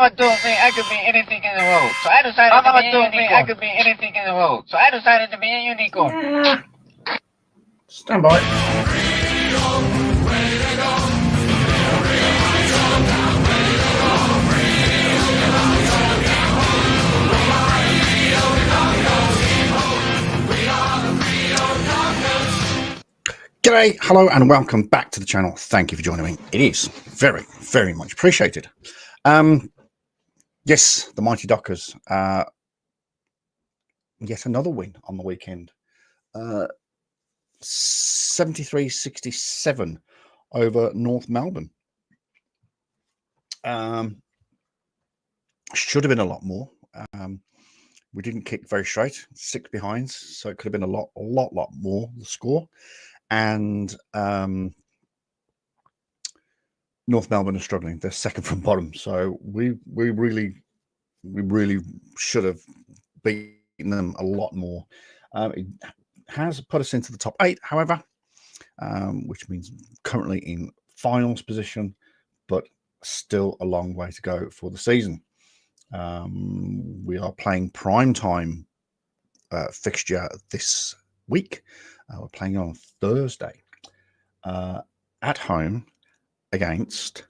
mama told me I could be anything in the world, so I decided to be a unicorn. I could be anything in the world, so I decided to be a unicorn. Yeah. Stand by. G'day, hello, and welcome back to the channel. Thank you for joining me. It is very, very much appreciated. Yes, the mighty Dockers. Yet another win on the weekend. 73-67 over North Melbourne. Should have been a lot more. We didn't kick very straight, 6 behinds, so it could have been a lot more, the score. And North Melbourne are struggling. They're second from bottom, so we really should have beaten them a lot more. It has put us into the top 8, however, which means currently in finals position, but still a long way to go for the season. We are playing prime time fixture this week. We're playing on Thursday at home against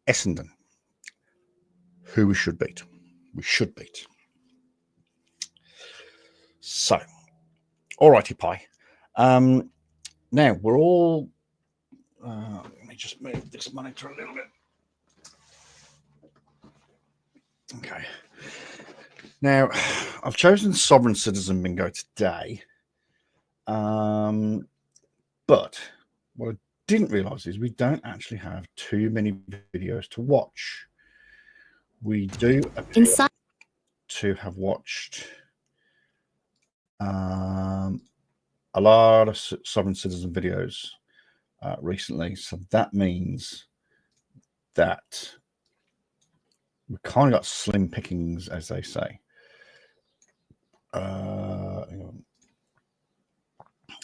Essendon, who we should beat. We should beat. So, alrighty, pie. Now we're all. Let me just move this monitor a little bit. Okay. Now, I've chosen Sovereign Citizen Bingo today. But what I didn't realize is we don't actually have too many videos to watch. We do appear to have watched a lot of Sovereign Citizen videos recently, so that means that we kind of got slim pickings, as they say. Hang on.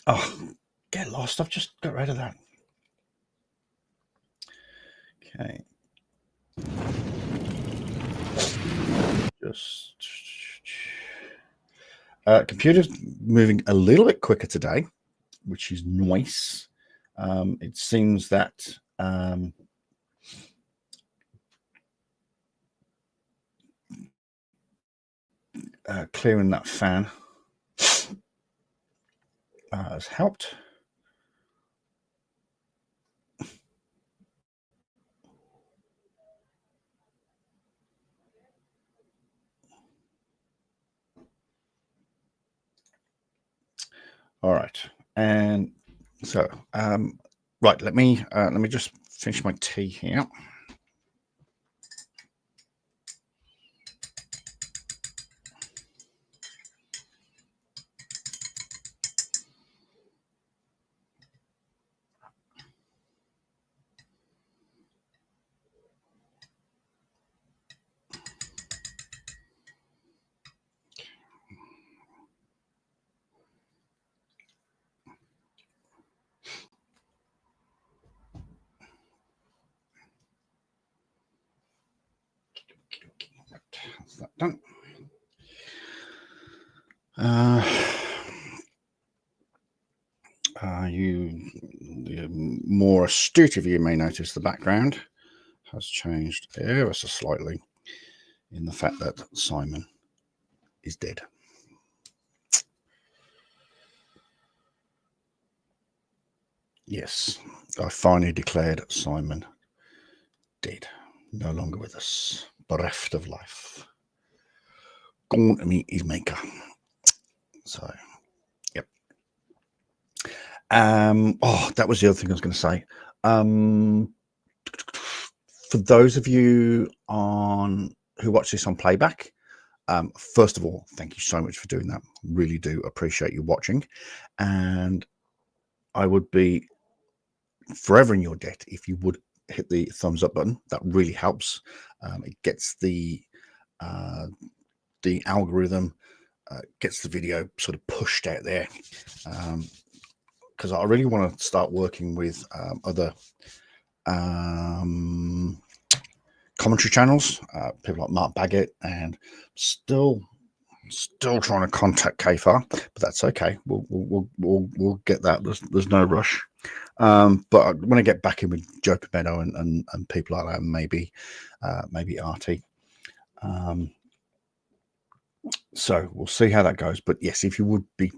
Oh, get lost. I've just got rid of that. Okay. Just computer's moving a little bit quicker today, which is nice. It seems that clearing that fan has helped. All right, and so right, let me just finish my tea here. That's that done. The more astute of you may notice the background has changed ever so slightly in the fact that Simon is dead. Yes, I finally declared Simon dead, no longer with us, bereft of life, gone to meet his maker. So, yep. Oh, that was the other thing I was going to say. For those of you who watch this on playback, first of all, thank you so much for doing that. Really do appreciate you watching, and I would be forever in your debt if you would hit the thumbs up button. That really helps. It gets the algorithm, gets the video sort of pushed out there, because I really want to start working with other commentary channels, people like Mark Baggett, and still trying to contact KFAR, but that's okay. We'll get that. There's no rush. But I want to get back in with Joe Pimento and people like that, maybe Artie. So we'll see how that goes. But yes, if you would be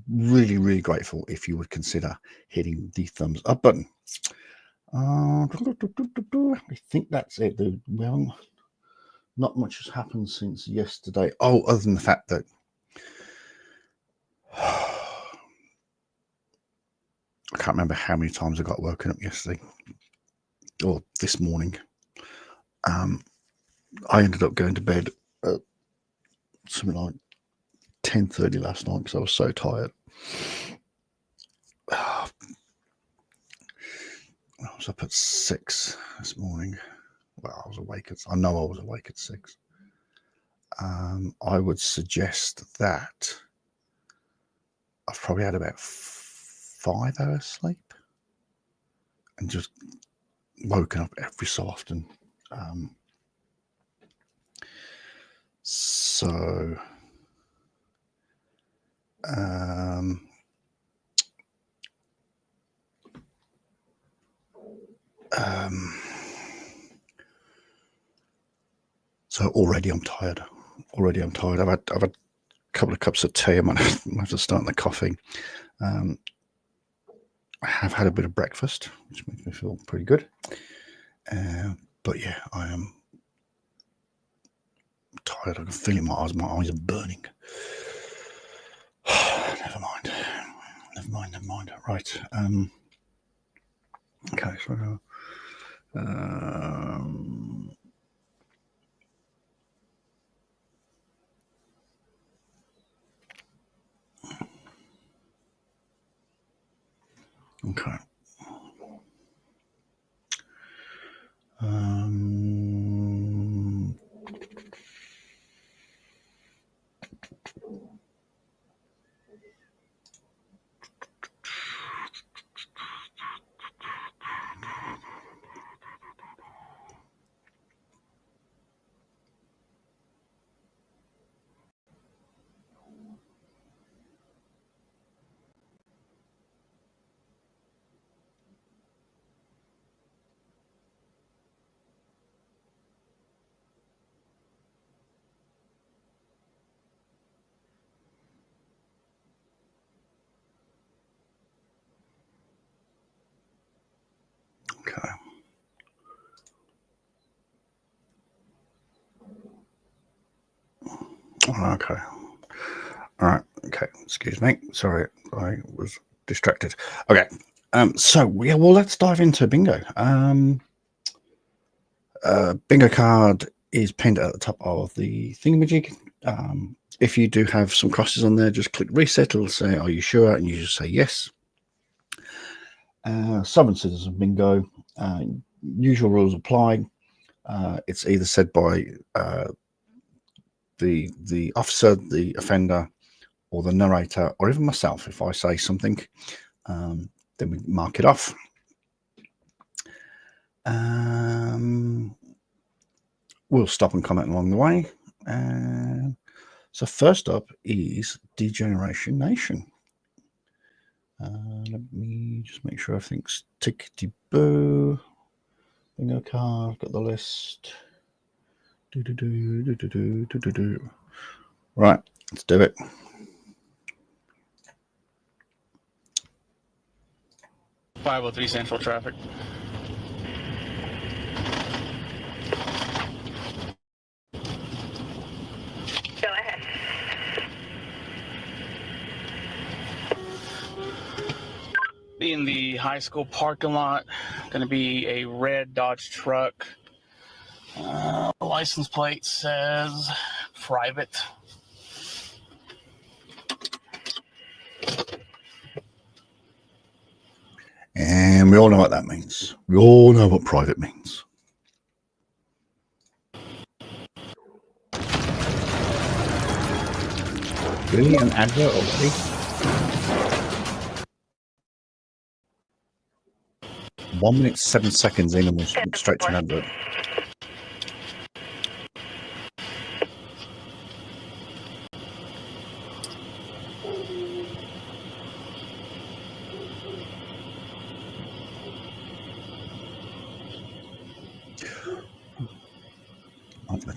really grateful if you would consider hitting the thumbs up button. I think that's it, dude. Well, not much has happened since yesterday. Oh, other than the fact that I can't remember how many times I got woken up yesterday or this morning. I ended up going to bed at something like 10:30 last night because I was so tired. I was up at 6 this morning. Well, I know I was awake at 6. I would suggest that I've probably had about 5 hours sleep and just woken up every so often. So already I'm tired. I've had a couple of cups of tea. I might have to start the coffee. I have had a bit of breakfast, which makes me feel pretty good. But yeah, I am tired. I can feel it in my eyes. My eyes are burning. Never mind. Right. Okay. So. Okay. Okay. Okay. All right. Okay. Excuse me. Sorry, I was distracted. Okay. So yeah, well, let's dive into bingo. Bingo card is pinned at the top of the thingamajig. If you do have some crosses on there, just click reset. It'll say, "Are you sure?" And you just say yes. Sovereign citizen bingo. Usual rules apply. It's either said by the officer, the offender, or the narrator, or even myself. If I say something, then we mark it off. We'll stop and comment along the way. So first up is Degeneration Nation. Let me just make sure everything's tickety-boo. Bingo card, got the list. Right, let's do it. .503 Central traffic. Go ahead. Be in the high school parking lot. Going to be a red Dodge truck. License plate says private. And we all know what that means. We all know what private means. Really? An advert already? 1 minute 7 seconds in and we're straight to an advert.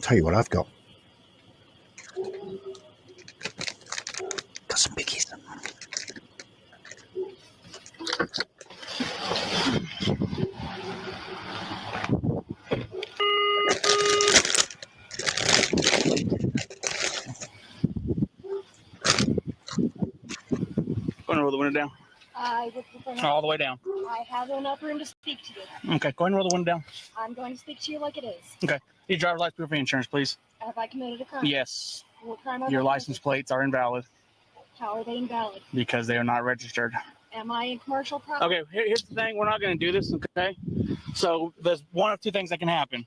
tell you what I've got. Got some biggies. Go ahead and roll the window down. I would prefer not. All the way down. I have enough room to speak to you. Okay, go ahead and roll the window down. I'm going to speak to you like it is. Okay. Your driver's license, proof of insurance, please. Have I committed a crime? Yes. What crime have Your I license committed? plates are invalid How are they invalid? because they are not registered. Am I in commercial property? Okay, here's the thing. We're not going to do this, okay? So there's one of two things that can happen.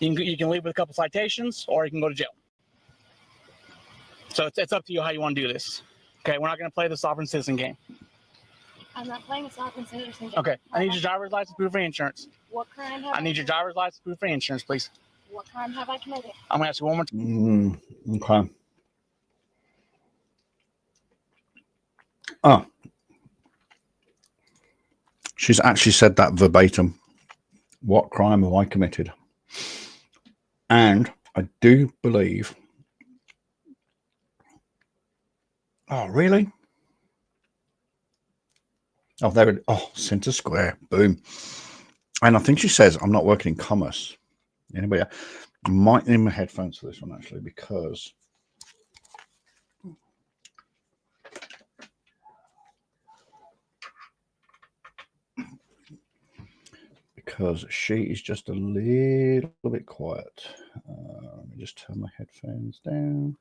You can leave with a couple citations, or you can go to jail. So it's up to you how you want to do this. Okay, we're not going to play the sovereign citizen game. I'm not playing a sovereign citizen game. Okay, I need your driver's license, proof of insurance. What crime have I need your driver's license, proof of insurance, please. What crime have I committed? I'm going to ask you one more time. Okay. Oh. She's actually said that verbatim. What crime have I committed? And I do believe... Oh, really? Oh, there it... Oh, Centre Square. Boom. And I think she says, I'm not working in commerce. Anybody? I might need my headphones for this one, actually, because... Because she is just a little bit quiet. Let me just turn my headphones down.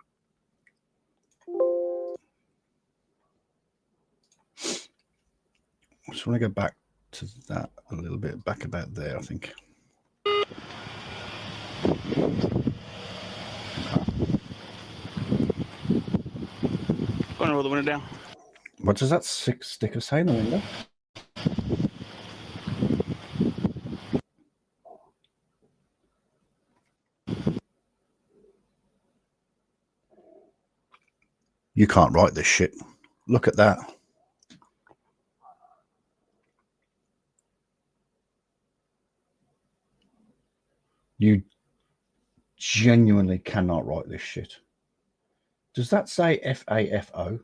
I just want to go back to that a little bit, back about there, I think. Go and roll the window down. What does that sticker say in the window? You can't write this shit. Look at that. You genuinely cannot write this shit. Does that say FAFO?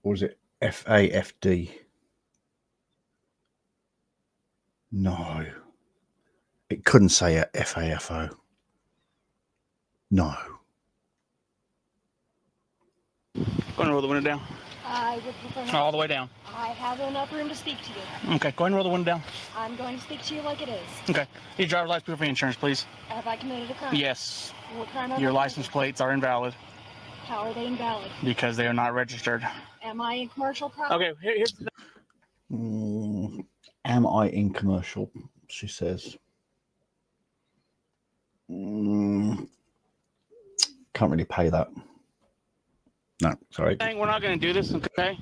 Or is it FAFD? No. It couldn't say a FAFO. No. Go and roll the window down. I would prefer not. All the way down. I have enough room to speak to you. Okay, go ahead and roll the window down. I'm going to speak to you like it is. Okay. Your driver's license, proof of insurance, please. Have I committed a crime? Yes. What crime have Your I license committed? plates are invalid How are they invalid? because they are not registered. Am I in commercial property? Okay, here's the thing. Am I in commercial? She says. Can't really pay that. No, sorry. We're not going to do this, okay?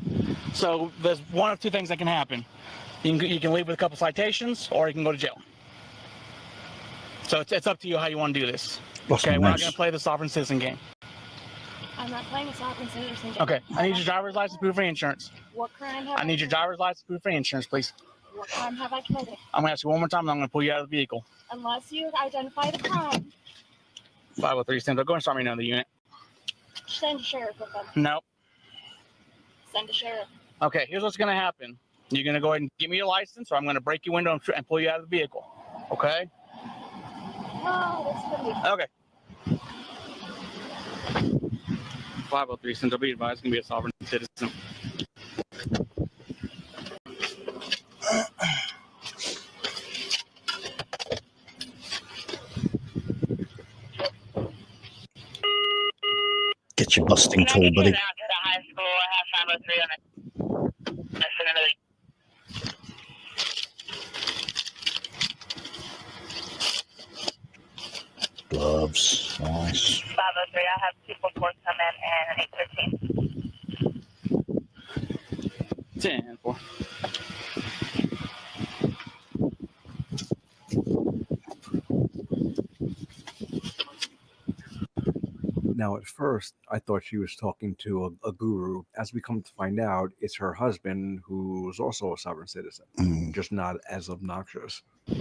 So there's one of two things that can happen. You can leave with a couple citations, or you can go to jail. So it's up to you how you want to do this. Lost Okay, my we're not mouse. going to play the sovereign citizen game. I'm not playing a sovereign citizen game. Okay, I need your driver's license, proof of insurance. What crime have I need your driver's license, proof of insurance, please. What crime have I committed? I'm going to ask you one more time, and I'm going to pull you out of the vehicle. Unless you identify the crime, 503 Central. Go and start me another unit. send a sheriff with them. No. Send a sheriff. Okay, here's what's going to happen. You're going to go ahead and give me your license, or I'm going to break your window and pull you out of the vehicle. Okay? Oh, that's pretty. Okay. 503 Central. Be advised, going to be a sovereign citizen. Get your busting tool, buddy. To the high school, I have 503 on it. That's another. Gloves. Nice. 503, I have 244 come in and 813. 10-4. Now, at first, I thought she was talking to a guru. As we come to find out, it's her husband, who's also a sovereign citizen, just not as obnoxious. So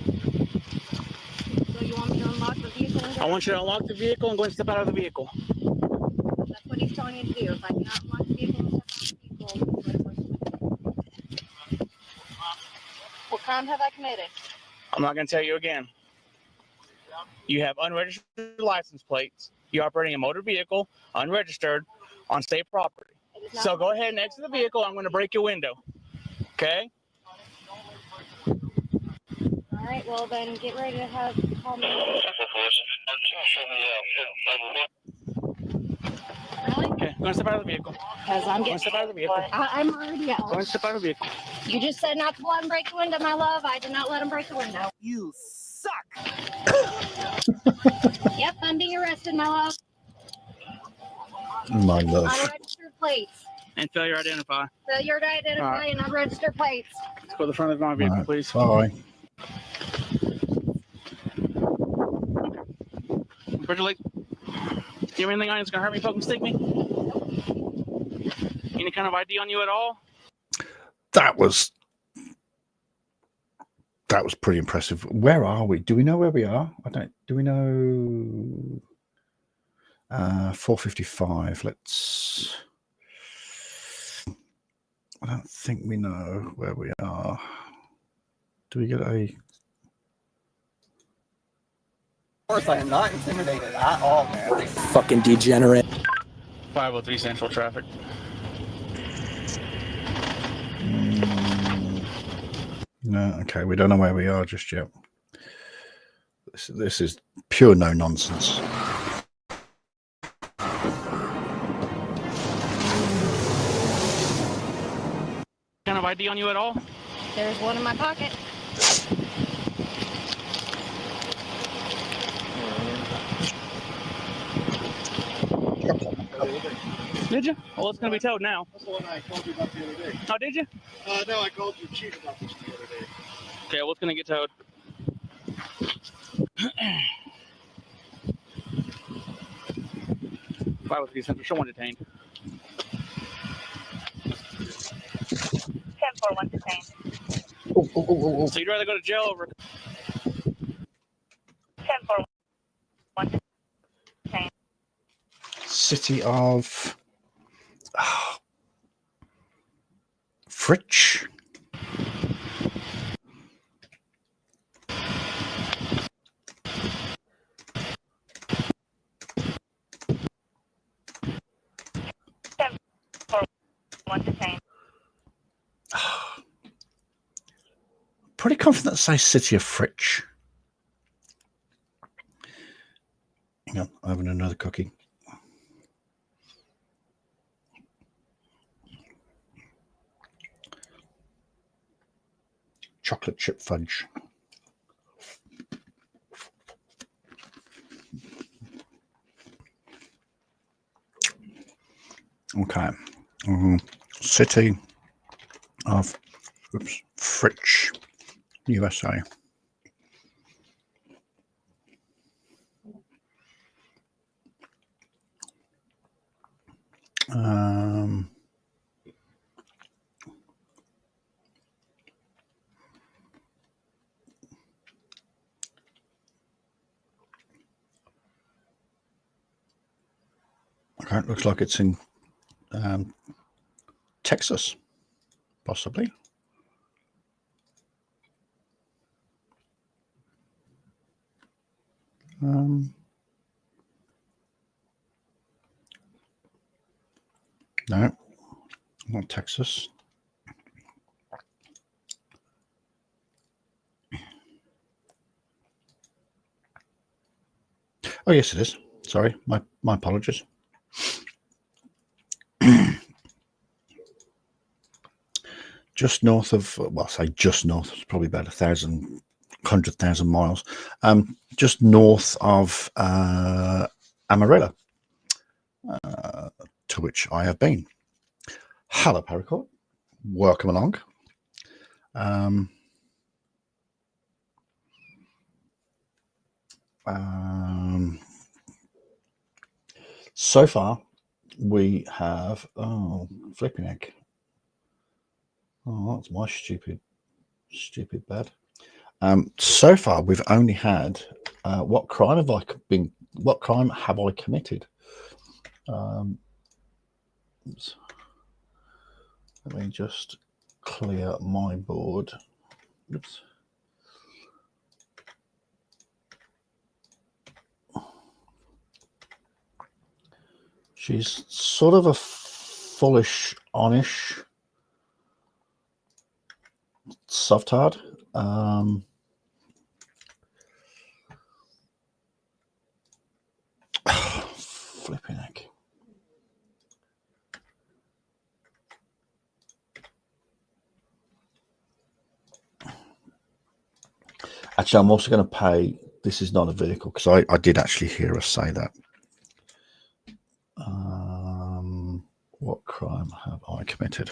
you want me to unlock the vehicle? I want you to unlock the vehicle and go and step out of the vehicle. That's what he's telling you to do. If I cannot unlock the vehicle and step out of the vehicle, what crime have I committed? I'm not going to tell you again. You have unregistered license plates. You're operating a motor vehicle, unregistered, on state property. So go ahead and exit the vehicle. I'm going to break your window. Okay? All right, well then get ready to call me. Really? Okay, go and step out of the vehicle. Because I'm Go and step out of the vehicle. I'm already out. Go and step out of the vehicle. You just said not to let him break the window, my love. I did not let him break the window. You suck. Yep, I'm being arrested, my love. My love. Unregistered plates. And failure to identify. Failure to identify and unregistered plates. Let's go to the front of my vehicle, Right, please. bye. Put your leg. You have anything on you that's going to hurt me, poke and stick me? Any kind of ID on you at all? That was pretty impressive. Where are we? Do we know where we are? Do we know? 4:55. I don't think we know where we are. Do we get a? Of course, I am not intimidated at all, man. Fucking degenerate. 503 Central Traffic. No, okay, we don't know where we are just yet. This is pure no nonsense. Kind of ID on you at all? There's one in my pocket. Did you? Well, it's going to be towed now. That's the one I called you about the other day. Oh, did you? No, I called you chief about this the other day. Okay, well, it's going to get towed. Five with these central. Someone detained. 10-4-1 detained. So you'd rather go to jail over? 10-4-1 detained. City of Fritch. Pretty confident to say City of Fritch. Hang on, I'm having another cookie. Chocolate chip fudge. Okay. City of Fritch, USA. Okay, it looks like it's in Texas, possibly. No, not Texas. Oh, yes, it is. Sorry, my apologies. Just north of, well, say just north, it's probably about 100,000 miles. Just north of Amarillo, to which I have been. Hello, Paracord. Welcome along. So far, we have flipping heck. Oh, that's my stupid bad. So far, we've only had what crime have I committed? Oops. Let me just clear my board. Oops. She's sort of a fullish, onish, soft hard. Flipping heck. Actually, I'm also going to pay. This is not a vehicle because I did actually hear us say that. What crime have I committed?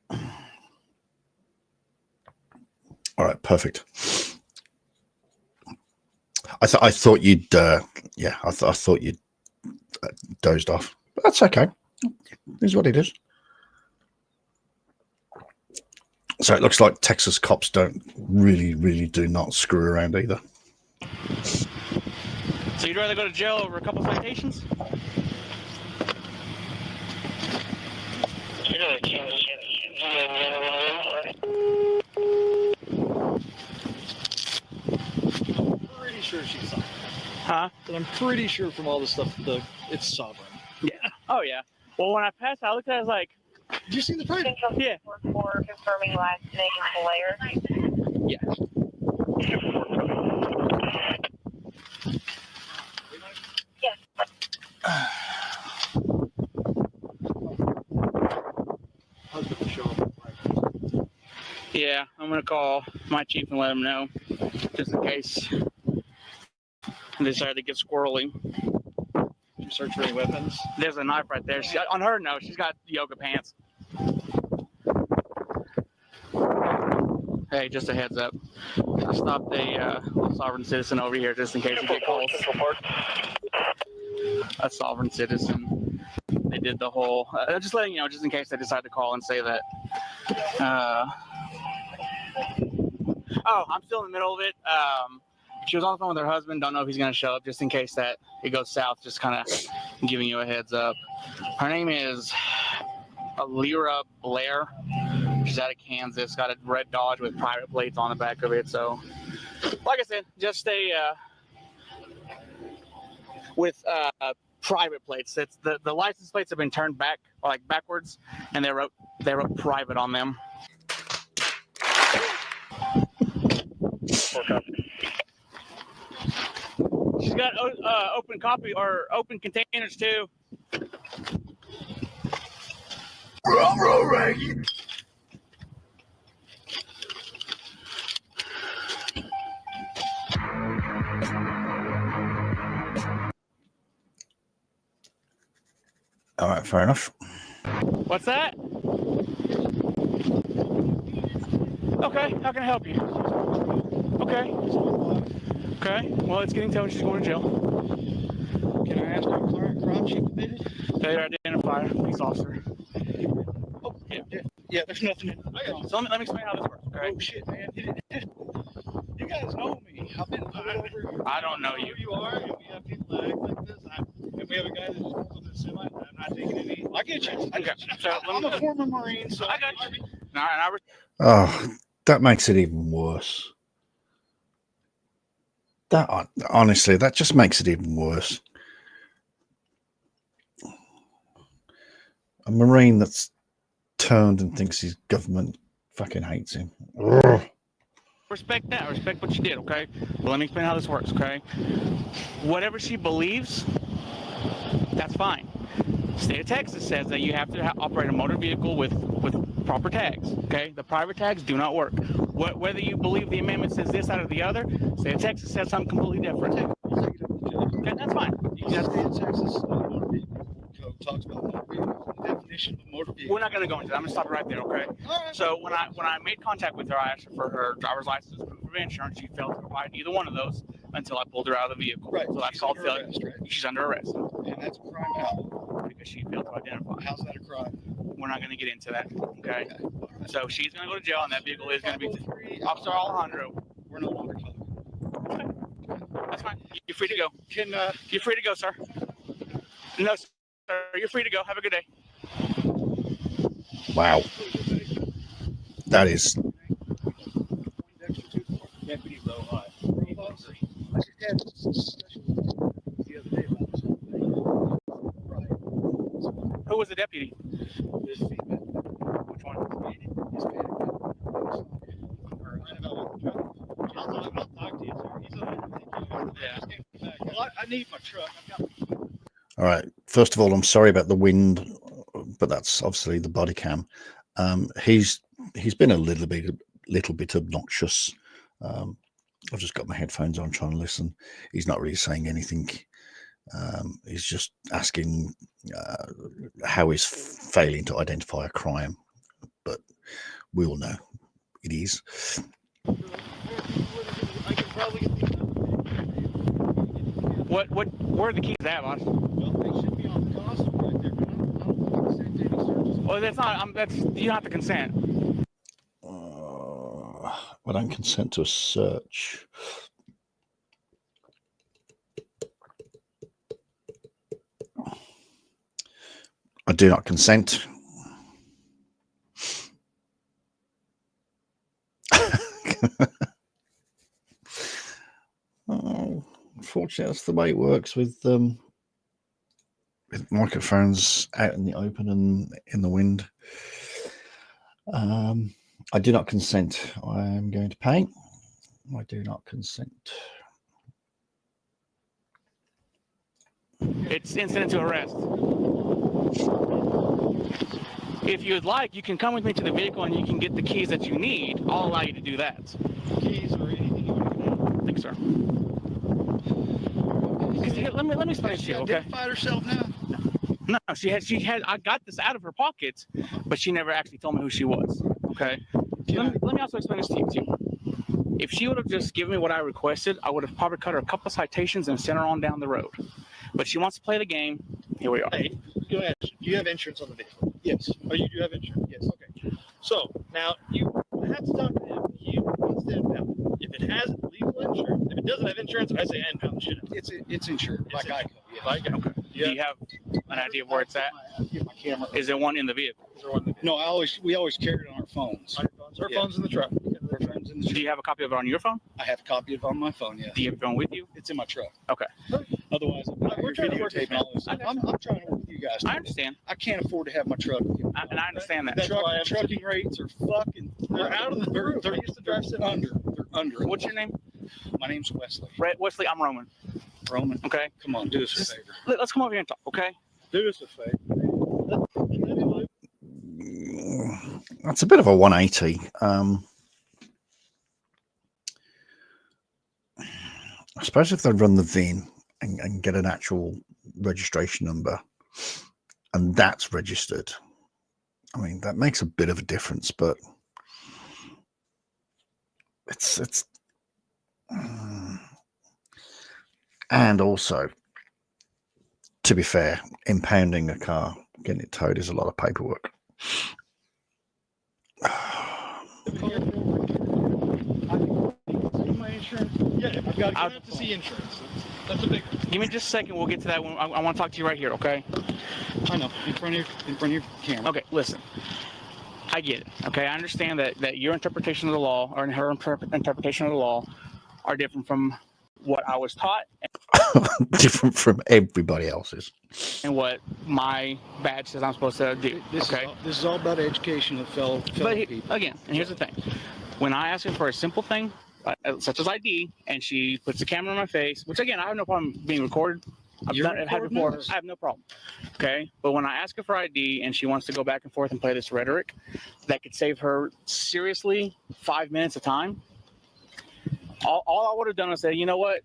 All right, perfect. I thought you'd yeah, I thought you'd dozed off. But that's okay. This is what it is. So it looks like Texas cops don't really do not screw around either. So you'd rather go to jail over a couple citations? Pretty sure she's sovereign. Huh? But I'm pretty sure from all the stuff, it's sovereign. Yeah. Oh yeah. Well, when I passed, I looked at it, I was like, Did you see the print? yeah. For confirming last name Blair. Yeah. Yes. Husband to show up. Yeah, I'm gonna call my chief and let him know, just in case they decide to get squirrely. You search for any weapons? There's a knife right there. On her, no, she's got yoga pants. Hey, just a heads up. I stopped a sovereign citizen over here just in case you get calls. A sovereign citizen. They did the whole, just letting you know, just in case they decide to call and say that. Oh, I'm still in the middle of it. She was on the phone with her husband. Don't know if he's going to show up, just in case that it goes south. Just kind of giving you a heads up. Her name is Alira Blair. She's out of Kansas. Got a red Dodge with private plates on the back of it. So, like I said, just stay with private plates. It's the license plates have been turned back, like backwards, and they wrote private on them. She's got open copy or open containers too. All right, fair enough. What's that? Okay, how can I help you? Okay. Okay. Well, it's getting towed. She's going to jail. Can I ask what crime she committed? Failure to identify police officer. Oh, yeah, there's nothing in it. I got you. So let me explain how this works. Okay. Oh, shit, man. You guys know me. I've been pulled over. I don't know Who you. you are, and we have people that act like this. If we have a guy that just pulls up in a semi, I'm not taking any. I get you. Okay. So I'm a former Marine, so I got you. All right. Oh, that makes it even worse. That honestly, that just makes it even worse. A Marine that's turned and thinks his government fucking hates him. Ugh. Respect that. Respect what you did, okay? Well, let me explain how this works, okay? Whatever she believes, that's fine. State of Texas says that you have to operate a motor vehicle with proper tags, okay? The private tags do not work. Whether you believe the amendment says this out of the other, State of Texas says something completely different. Okay, that's fine. You got state of Texas motor vehicle code talks about motor vehicle. The definition of motor vehicle. We're not going to go into that. I'm going to stop it right there, okay? All right. So when I made contact with her, I asked her for her driver's license, proof of insurance. She failed to provide either one of those. until I pulled her out of the vehicle. Right. So that's She's called under failure. arrest, right? She's under arrest And that's a crime how? because she failed to identify. How's that a crime? We're not going to get into that. Okay. Okay. All right. So she's going to go to jail, and that vehicle is going to be Officer Alejandro. We're no longer talking. That's fine. You're free to go. Can You're free to go, sir. No, sir. You're free to go. Have a good day. Wow. That is. Deputy Rohan. I just had a discussion the other day about this whole thing. Right. Who was the deputy? There's feedback. Which one? He's paid. I'll talk to you, sir. He's on. Yeah. Well, I need my truck. I've got. All right. First of all, I'm sorry about the wind, but that's obviously the body cam. He's been a little bit obnoxious. I've just got my headphones on trying to listen. He's not really saying anything. He's just asking how he's failing to identify a crime, but we all know it is. Where are the keys at, boss? Well, they should be on the costume right there, but I don't consent to any searches. Well, that's not. That's you don't have to consent. I don't consent to a search. I do not consent. Oh, unfortunately, that's the way it works with microphones out in the open and in the wind. I do not consent. I am going to pay. I do not consent. It's incident to arrest. If you would like, you can come with me to the vehicle and you can get the keys that you need. I'll allow you to do that. Keys or anything you want to do. Thanks, sir. Here, let me explain to you, okay? Identified herself now. No, she had. I got this out of her pockets, but she never actually told me who she was. Okay. Let me also explain this to you too. If she would have just given me what I requested, I would have probably cut her a couple of citations and sent her on down the road. But she wants to play the game. Here we are. Hey, go ahead. Do you have insurance on the vehicle? Yes. Oh, you do have insurance? Yes. Okay. So now you have to talk to him. He wants to impound. If it has legal insurance, if it doesn't have insurance, I say impound the shit out. It's insured. Like I yeah. Like okay. Do you have an idea of where it's at? Get my camera. Is there one in the vehicle? No, we always carry it on our phones. Our phone's in the truck. Our phone's in the Do truck. you have a copy of it on your phone? I have a copy of it on my phone. Yeah. Do you have your phone with you? It's in my truck. Okay. Otherwise, we're trying to work taping all this. I'm trying to work with you guys. I understand. I can't afford to have my truck. And I understand that. Trucking rates are fucking. They're out of the. They're used to drive under. They're under. What's your name? My name's Wesley. Wesley, I'm Roman. Roman. Okay. Come on, do us a favor. Let's come over here and talk, okay? Do us a favor. That's a bit of a 180. I suppose if they run the VIN and get an actual registration number and that's registered, I mean, that makes a bit of a difference, but it's and also, to be fair, impounding a car, getting it towed is a lot of paperwork. My insurance. Yeah, I've got to see insurance. That's a big one. Give me just a second. We'll get to that one. I want to talk to you right here, okay? I know. In front of your camera. Okay, listen. I get it. Okay, I understand that your interpretation of the law or her interpretation of the law are different from what I was taught. Different from everybody else's. And what my badge says I'm supposed to do. This is all about education of fellow people. Again, and here's the thing. When I ask her for a simple thing, such as ID, and she puts the camera in my face, which again, I have no problem being recorded. I've had before. I have no problem. Okay. But when I ask her for ID and she wants to go back and forth and play this rhetoric, that could save her seriously 5 minutes of time. All I would have done is say, you know what?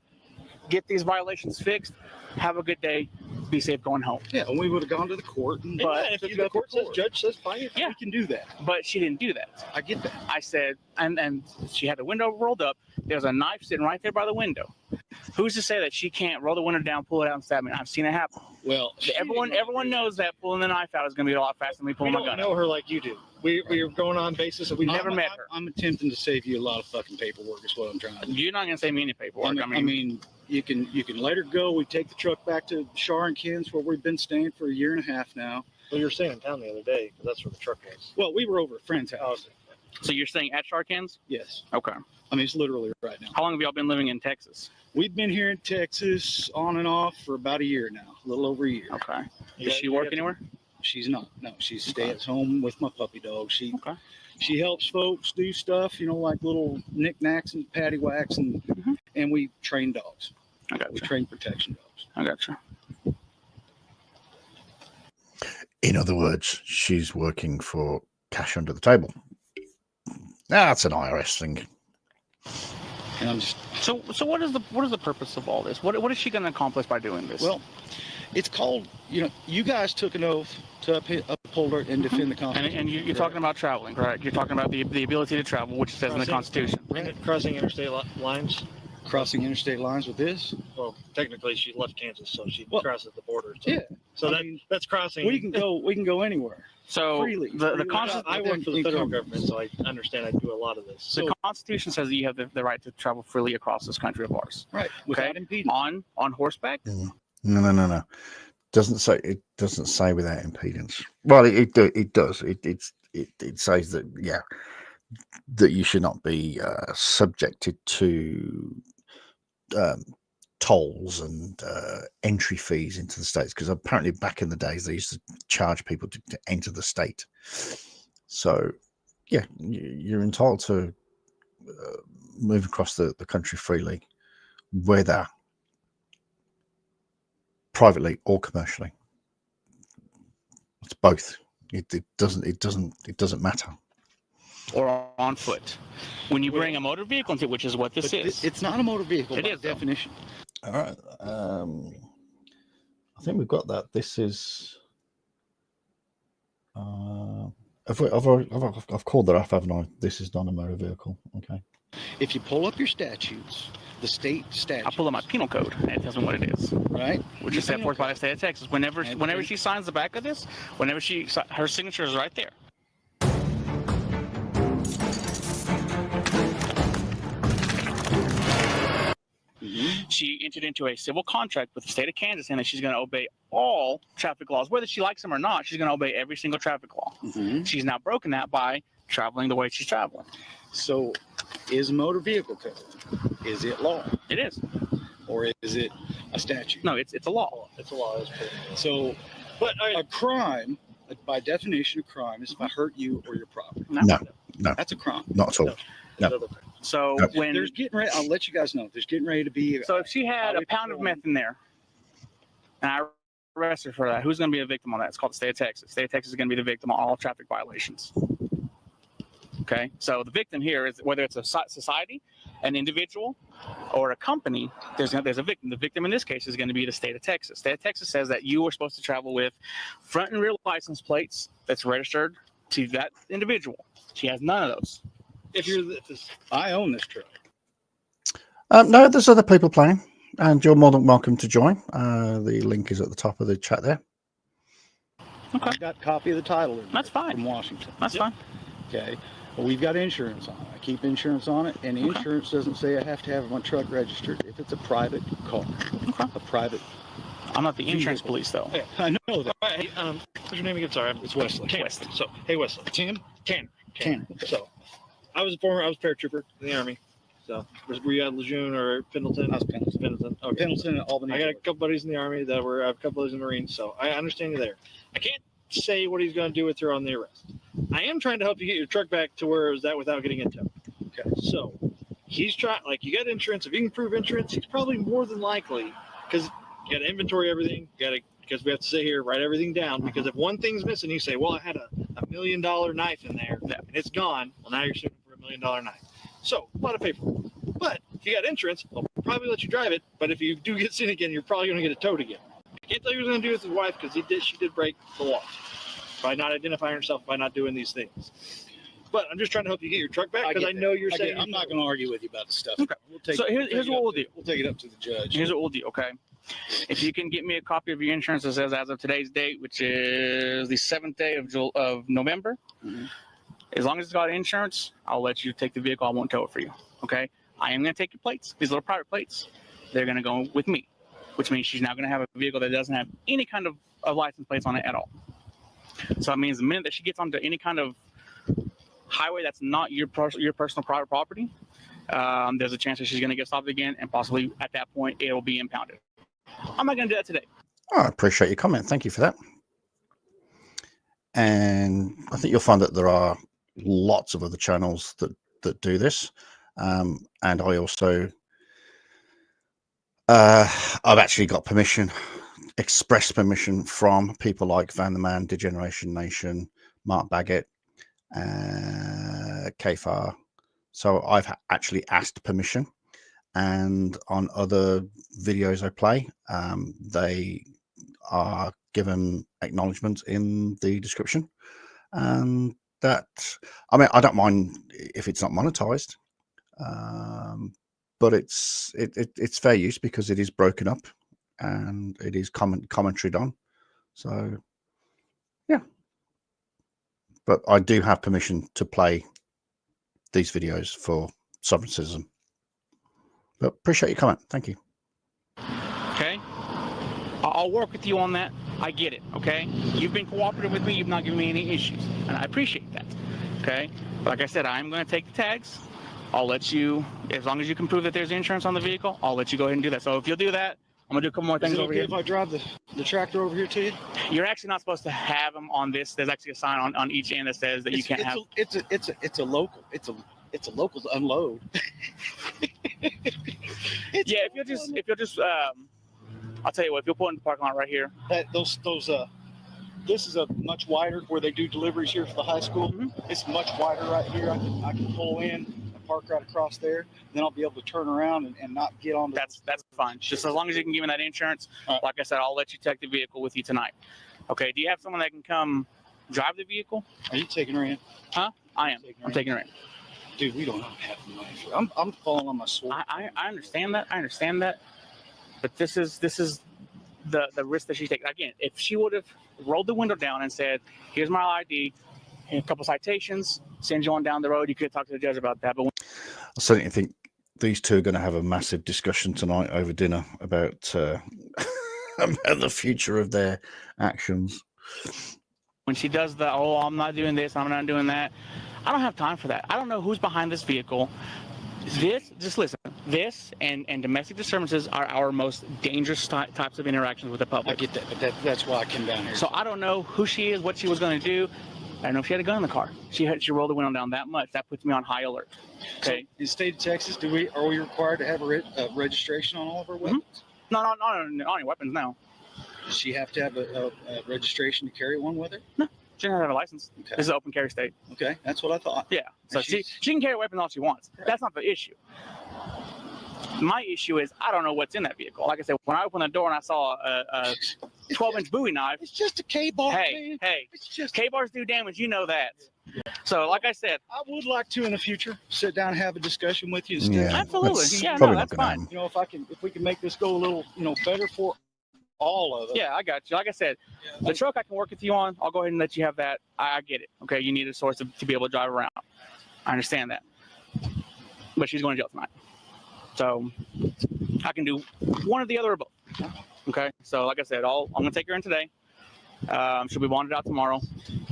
Get these violations fixed. Have a good day. Be safe going home. Yeah, and we would have gone to the court. But if the court says, judge says, fine, yeah, we can do that. But she didn't do that. I get that. I said, and she had the window rolled up. There's a knife sitting right there by the window. Who's to say that she can't roll the window down, pull it out, and stab me? I've seen it happen. Well, Everyone knows that pulling the knife out is going to be a lot faster than me we pulling my don't gun know out. her like you do. We are going on basis of We've never met her. I'm attempting to save you a lot of fucking paperwork. Is what I'm trying to do. You're not going to save me any paperwork. I mean, you can let her go. We take the truck back to Shar and Ken's, where we've been staying for a year and a half now. Well, you were staying in town the other day because that's where the truck was. Well, we were over at a friend's house. So you're staying at Sharkins? Yes. Okay. I mean, it's literally right now. How long have y'all been living in Texas? We've been here in Texas on and off for about a year now, a little over a year. Okay. Does she work anywhere? She's not. No, she stays home with my puppy dog. She Okay. she helps folks do stuff, like little knickknacks and paddywhacks, and we train dogs. I got We you. train protection dogs. I got you. In other words, she's working for cash under the table. That's an IRS thing. And I'm just So what is the purpose of all this? What is she going to accomplish by doing this? well. It's called, you guys took an oath to uphold and defend the Constitution. and you're talking about traveling, correct? You're talking about the ability to travel, which it says in the Constitution. Crossing interstate lines. Crossing interstate lines with this. Well, technically, she left Kansas, so she Well, crosses the border. So, Yeah. so I mean, that's crossing. We can go anywhere. So Freely. the Freely. Constitution. I work for the federal Income. government, so I understand I do a lot of this. The Constitution says that you have the right to travel freely across this country of ours. Right. Without impedance. On horseback? No. Doesn't say without impedance. Well, it does. It says that that you should not be subjected to tolls and entry fees into the states, because apparently back in the days they used to charge people to enter the state. So you're entitled to move across the country freely, whether privately or commercially. It's both. It doesn't matter. Or on foot. When you bring a motor vehicle into it, which is what this is. It's not a motor vehicle It by is, though. definition. All right. I think we've got that. This is. I've called that off, haven't I? This is not a motor vehicle. Okay. If you pull up your statutes, the state statutes. I pull up my penal code and it tells me what it is. Right. Which is set forth by the state of Texas. Whenever she signs the back of this, her signature is right there. She entered into a civil contract with the state of Kansas saying that she's going to obey all traffic laws. Whether she likes them or not, she's going to obey every single traffic law. She's now broken that by traveling the way she's traveling. So, is motor vehicle code? Is it law? It is. Or is it a statute? No, it's a law. It's a law. It's pretty. So, but a crime, by definition, a crime is if I hurt you or your property. No. That's a crime. Not at all. No. So when There's getting ready, I'll let you guys know. There's getting ready to be. So if she had a pound of meth in there, and I arrest her for that, who's going to be a victim on that? It's called the state of Texas. The state of Texas is going to be the victim on all traffic violations. Okay, so the victim here is whether it's a society, an individual, or a company. There's a victim. The victim in this case is going to be the state of Texas. The state of Texas says that you are supposed to travel with front and rear license plates that's registered to that individual. She has none of those. I own this truck. No, there's other people playing, and you're more than welcome to join. The link is at the top of the chat there. Okay. I've got a copy of the title. That's fine. From Washington. That's fine. Okay. Well, we've got insurance on it. I keep insurance on it, and the insurance doesn't say I have to have my truck registered if it's a private car. Okay. A private. I'm not the insurance police, though. Hey, I know that. all right, hey, what's your name again? Sorry, it's Wesley. Wesley. So, hey, Wesley. Tanner. So, I was paratrooper in the Army. So, were you at Lejeune or Pendleton? I was Pendleton. Okay. Pendleton and Albany. I got a couple buddies in the Army I have a couple buddies in the Marines, so I understand you there. I can't say what he's going to do with her on the arrest. I am trying to help you get your truck back to where it was at without getting it towed. Okay. So, he's trying, you got insurance. If you can prove insurance, he's probably more than likely, because you got to inventory everything. Because we have to sit here, write everything down. Because if one thing's missing, you say, well, I had a $1 million knife in there and it's gone. Well, now you're suing for $1 million knife. So a lot of paperwork. But if you got insurance, they'll probably let you drive it. But if you do get seen again, you're probably going to get it towed again. I can't tell you what he's going to do with his wife because she did break the law by not identifying herself, by not doing these things. But I'm just trying to help you get your truck back because I know you're saying I'm not going to argue with you about the stuff. Okay. We'll take So here's what we'll do. We'll take it up to the judge. Here's what we'll do, okay? If you can get me a copy of your insurance that says as of today's date, which is the 7th day of November, as long as it's got insurance, I'll let you take the vehicle. I won't tow it for you, okay? I am going to take your plates, these little private plates. They're going to go with me, which means she's now going to have a vehicle that doesn't have any kind of license plates on it at all. So that means the minute that she gets onto any kind of highway that's not your personal private property, there's a chance that she's going to get stopped again, and possibly at that point it will be impounded. I'm not going to do that today. I appreciate your comment. Thank you for that. And I think you'll find that there are lots of other channels that do this. And I also, I've actually got permission, express permission from people like Van the Man, Degeneration Nation, Mark Baggett, KFAR. So I've actually asked permission, and on other videos I play, they are given acknowledgement in the description. And that, I mean, I don't mind if it's not monetized, but it's fair use because it is broken up and it is commentary on. So yeah, but I do have permission to play these videos for sovereign citizen. But appreciate your comment. Thank you. Okay, I'll work with you on that. I get it. Okay, you've been cooperative with me. You've not given me any issues, and I appreciate that. Okay, but like I said, I'm going to take the tags. I'll let you, as long as you can prove that there's insurance on the vehicle, I'll let you go ahead and do that. So if you'll do that, I'm gonna do a couple more things over here. If I drive the tractor over here to you, you're actually not supposed to have them on this. There's actually a sign on each end that says that you can't have. It's a local. It's a local to unload. Yeah, if you'll just I'll tell you what, if you'll pull in the parking lot right here. This is a much wider where they do deliveries here for the high school. It's much wider right here. I can pull in and park right across there. Then I'll be able to turn around and not get on. That's fine. Just as long as you can give me that insurance. Like I said, I'll let you take the vehicle with you tonight. Okay. Do you have someone that can come drive the vehicle? Are you taking her in? Huh? I am. I'm taking her in. Dude, we don't have the money. I'm falling on my sword. I understand that. I understand that. But this is the risk that she's taking. Again, if she would have rolled the window down and said, "Here's my ID, and a couple citations, send you on down the road," you could talk to the judge about that. But I certainly think these two are going to have a massive discussion tonight over dinner about about the future of their actions. When she does the, "Oh, I'm not doing this, I'm not doing that," I don't have time for that. I don't know who's behind this vehicle. Just listen, this and domestic disturbances are our most dangerous types of interactions with the public. I get that, but that's why I came down here. So I don't know who she is, what she was going to do. I don't know if she had a gun in the car. She rolled the window down that much. That puts me on high alert. Okay. So in the state of Texas, are we required to have a registration on all of our weapons? No, on your weapons, no. Does she have to have a registration to carry one with her? No. She doesn't have a license. Okay. This is an open carry state. Okay, that's what I thought. Yeah, so she can carry a weapon all she wants. Right. That's not the issue. My issue is I don't know what's in that vehicle. Like I said, when I opened the door and I saw a 12-inch Bowie knife. It's just a K-bar. Hey, K-bars do damage. You know that. Yeah. So, like I said, I would like to in the future sit down and have a discussion with you. Absolutely. Yeah, no, that's fine. You know, if we can make this go a little, better for all of it. Yeah, I got you. Like I said, the truck I can work with you on. I'll go ahead and let you have that. I get it. Okay, you need a source to be able to drive around. I understand that. But she's going to jail tonight. So I can do one or the other or both. Okay, so like I said, I'm going to take her in today. She'll be bonded out tomorrow.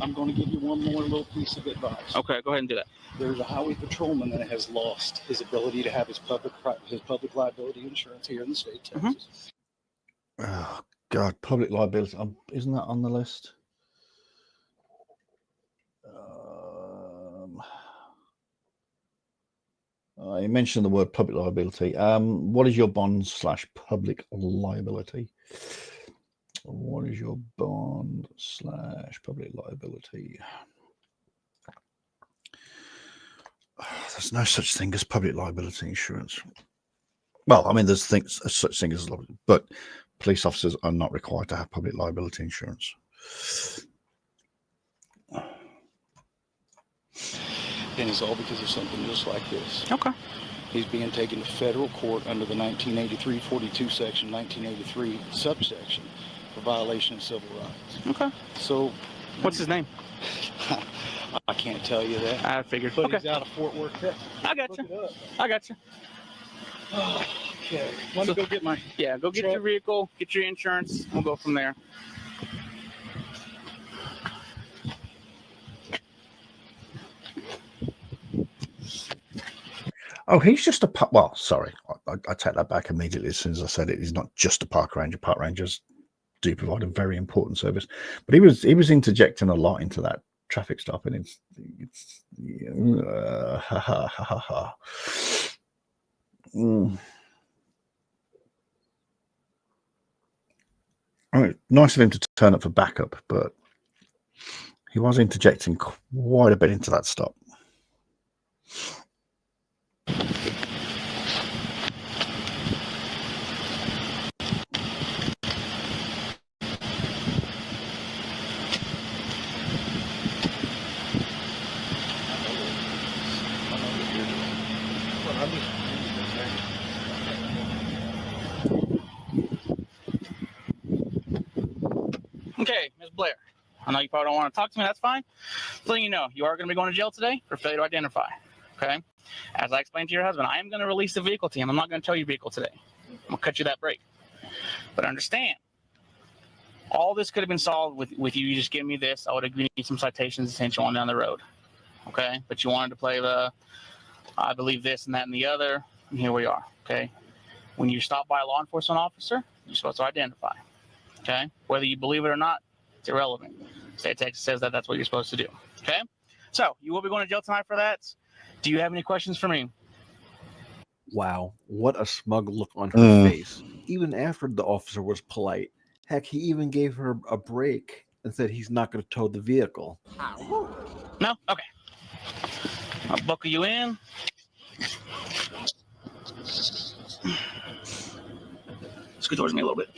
I'm going to give you one more little piece of advice. Okay, go ahead and do that. There's a highway patrolman that has lost his ability to have his public liability insurance here in the state of Texas. Oh God, public liability. Isn't that on the list? You mentioned the word public liability. What is your bond/public liability? What is your bond/public liability? There's no such thing as public liability insurance. Well, I mean, there's such thing as, but police officers are not required to have public liability insurance. And it's all because of something just like this. Okay. He's being taken to federal court under the 1983 42 section, 1983 subsection for violation of civil rights. Okay. So, What's his name? I can't tell you that. I figured. But Okay. he's out of Fort Worth, Texas. I got Look you. it up. I got you. Okay. Let me go get my. Yeah, go get your vehicle, get your insurance. We'll go from there. Oh, he's just a well. Sorry, I take that back immediately as soon as I said it. He's not just a park ranger. Park rangers do provide a very important service, but he was interjecting a lot into that traffic stop, and it's I mean, nice of him to turn up for backup, but he was interjecting quite a bit into that stop. Okay, Ms. Blair. I know you probably don't want to talk to me. That's fine. So you know, you are going to be going to jail today for failure to identify. Okay. As I explained to your husband, I am going to release the vehicle to him. I'm not going to tell you vehicle today. I'm going to cut you that break. But understand, all this could have been solved with you just giving me this. I would agree to need some citations detention on down the road. Okay. But you wanted to play the, I believe this and that and the other. And here we are. Okay. When you stop by a law enforcement officer, you're supposed to identify. Okay. Whether you believe it or not, it's irrelevant. State of Texas says that that's what you're supposed to do. Okay. So you will be going to jail tonight for that. Do you have any questions for me? Wow, what a smug look on her face. Even after the officer was polite. Heck, he even gave her a break and said he's not going to tow the vehicle. No? Okay. I'll buckle you in. Scoot towards me a little bit.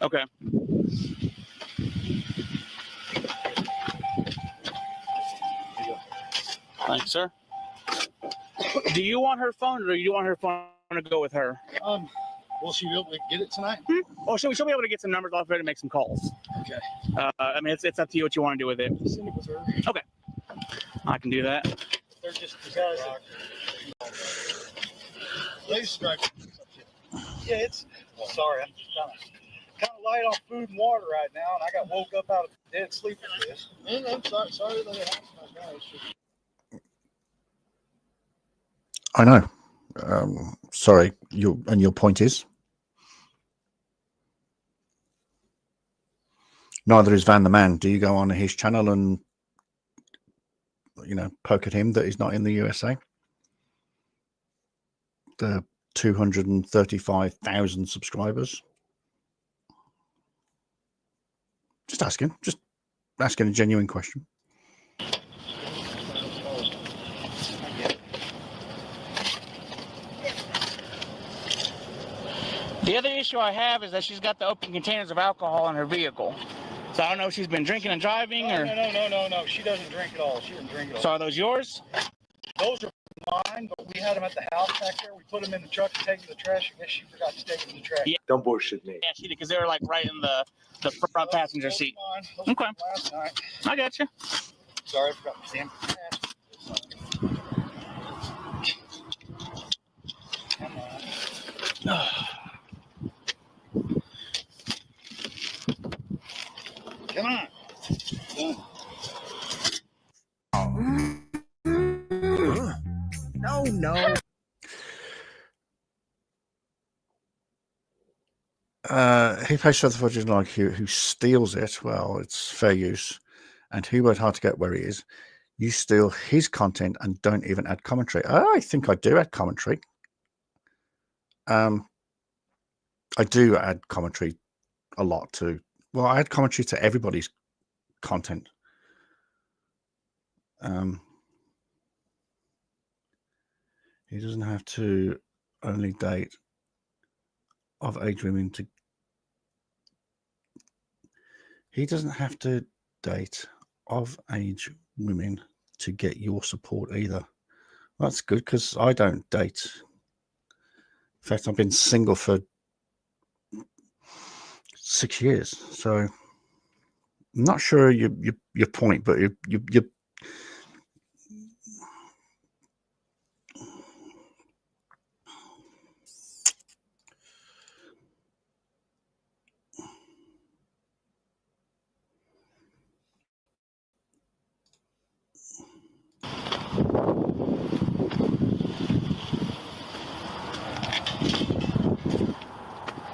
Okay. Thanks, sir. Do you want her phone, or do you want her phone to go with her? Will she be able to get it tonight? Oh, she'll be able to get some numbers off of it and make some calls. Okay. I mean, it's up to you what you want to do with it. Send it with her. Okay. I can do that. They're just the guys that... They strike. Yeah, it's... Sorry, I'm just kind of light on food and water right now, and I got woke up out of dead sleep with this. And I'm sorry that it happened. I know. Sorry, your point is? Neither is Van the Man. Do you go on his channel and, poke at him that he's not in the USA? The 235,000 subscribers. Just asking a genuine question. The other issue I have is that she's got the open containers of alcohol in her vehicle. So I don't know if she's been drinking and driving or... No. She doesn't drink at all. She didn't drink at all. So are those yours? Those are mine, but we had them at the house back there. We put them in the truck to take to the trash. I guess she forgot to take them in the trash. Yeah. Don't bullshit me. Yeah, she did, because they were like right in the front passenger seat. Those Okay. last night. I got you. Sorry, I forgot the damn trash. Come on. Come on. No. He pays for the footage like who steals it. Well, it's fair use. And who worked hard to get where he is. You steal his content and don't even add commentary. I think I do add commentary. I do add commentary a lot too. Well, I add commentary to everybody's content. He doesn't have to only date of age women to He doesn't have to date of age women to get your support either. That's good because I don't date. In fact, I've been single for 6 years, so I'm not sure your point, but you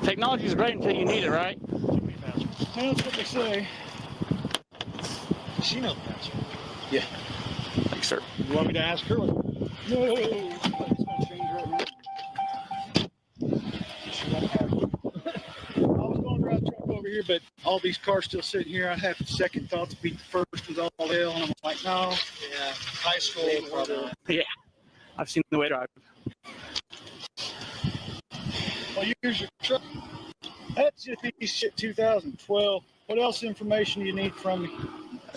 Technology is great until you need it, right? That's what they say. She knows the answer. Yeah. Thanks, sir. You want me to ask her? No. It's gonna change right now. She won't have it. I was going to drive the truck over here, but all these cars still sitting here. I have second thoughts. Beat the first was all hell, and I'm like, no. Yeah. High school. Yeah. I've seen the way to drive. Well, here's your truck. That's just piece shit 2012. What else information do you need from me?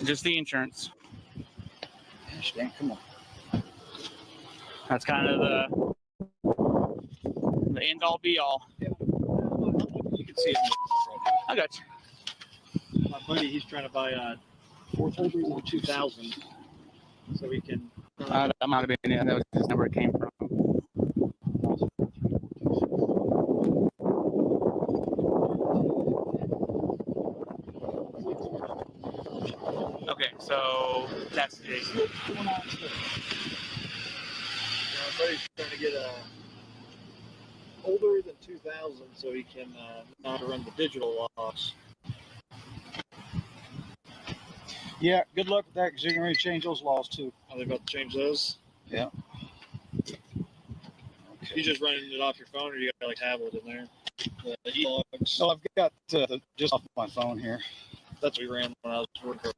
Just the insurance. Gosh dang, come on. That's kind of the end all be all. Yeah. You can see it. I got you. My buddy, he's trying to buy a 4 2000 so he can. That might have been it. That was just where it came from. Okay, so that's Jason. My buddy's trying to get older than 2000 so he can not run the digital locks. Yeah, good luck with that because you're going to change those laws too. Are they about to change those? Yeah. Okay. You just running it off your phone or you got like a tablet in there? The e-logs. So I've got just off my phone here. That's what we ran when I was working.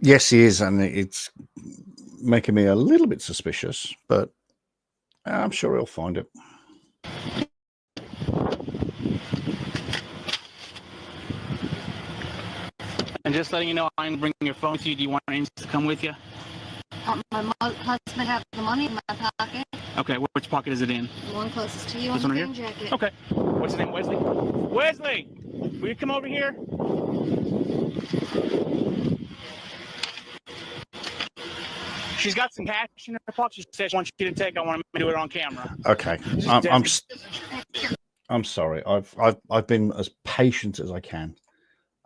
Yes, he is, and it's making me a little bit suspicious, but I'm sure he'll find it. And just letting you know, I'm bringing your phone to you. Do you want me to come with you? My husband has the money in my pocket. Okay, which pocket is it in? The one closest to you This on one the right green here? jacket. Okay. What's his name? Wesley? Wesley! Will you come over here? She's got some cash in her pocket. She says she wants you to take. I want to do it on camera. Okay, I'm sorry. I've been as patient as I can,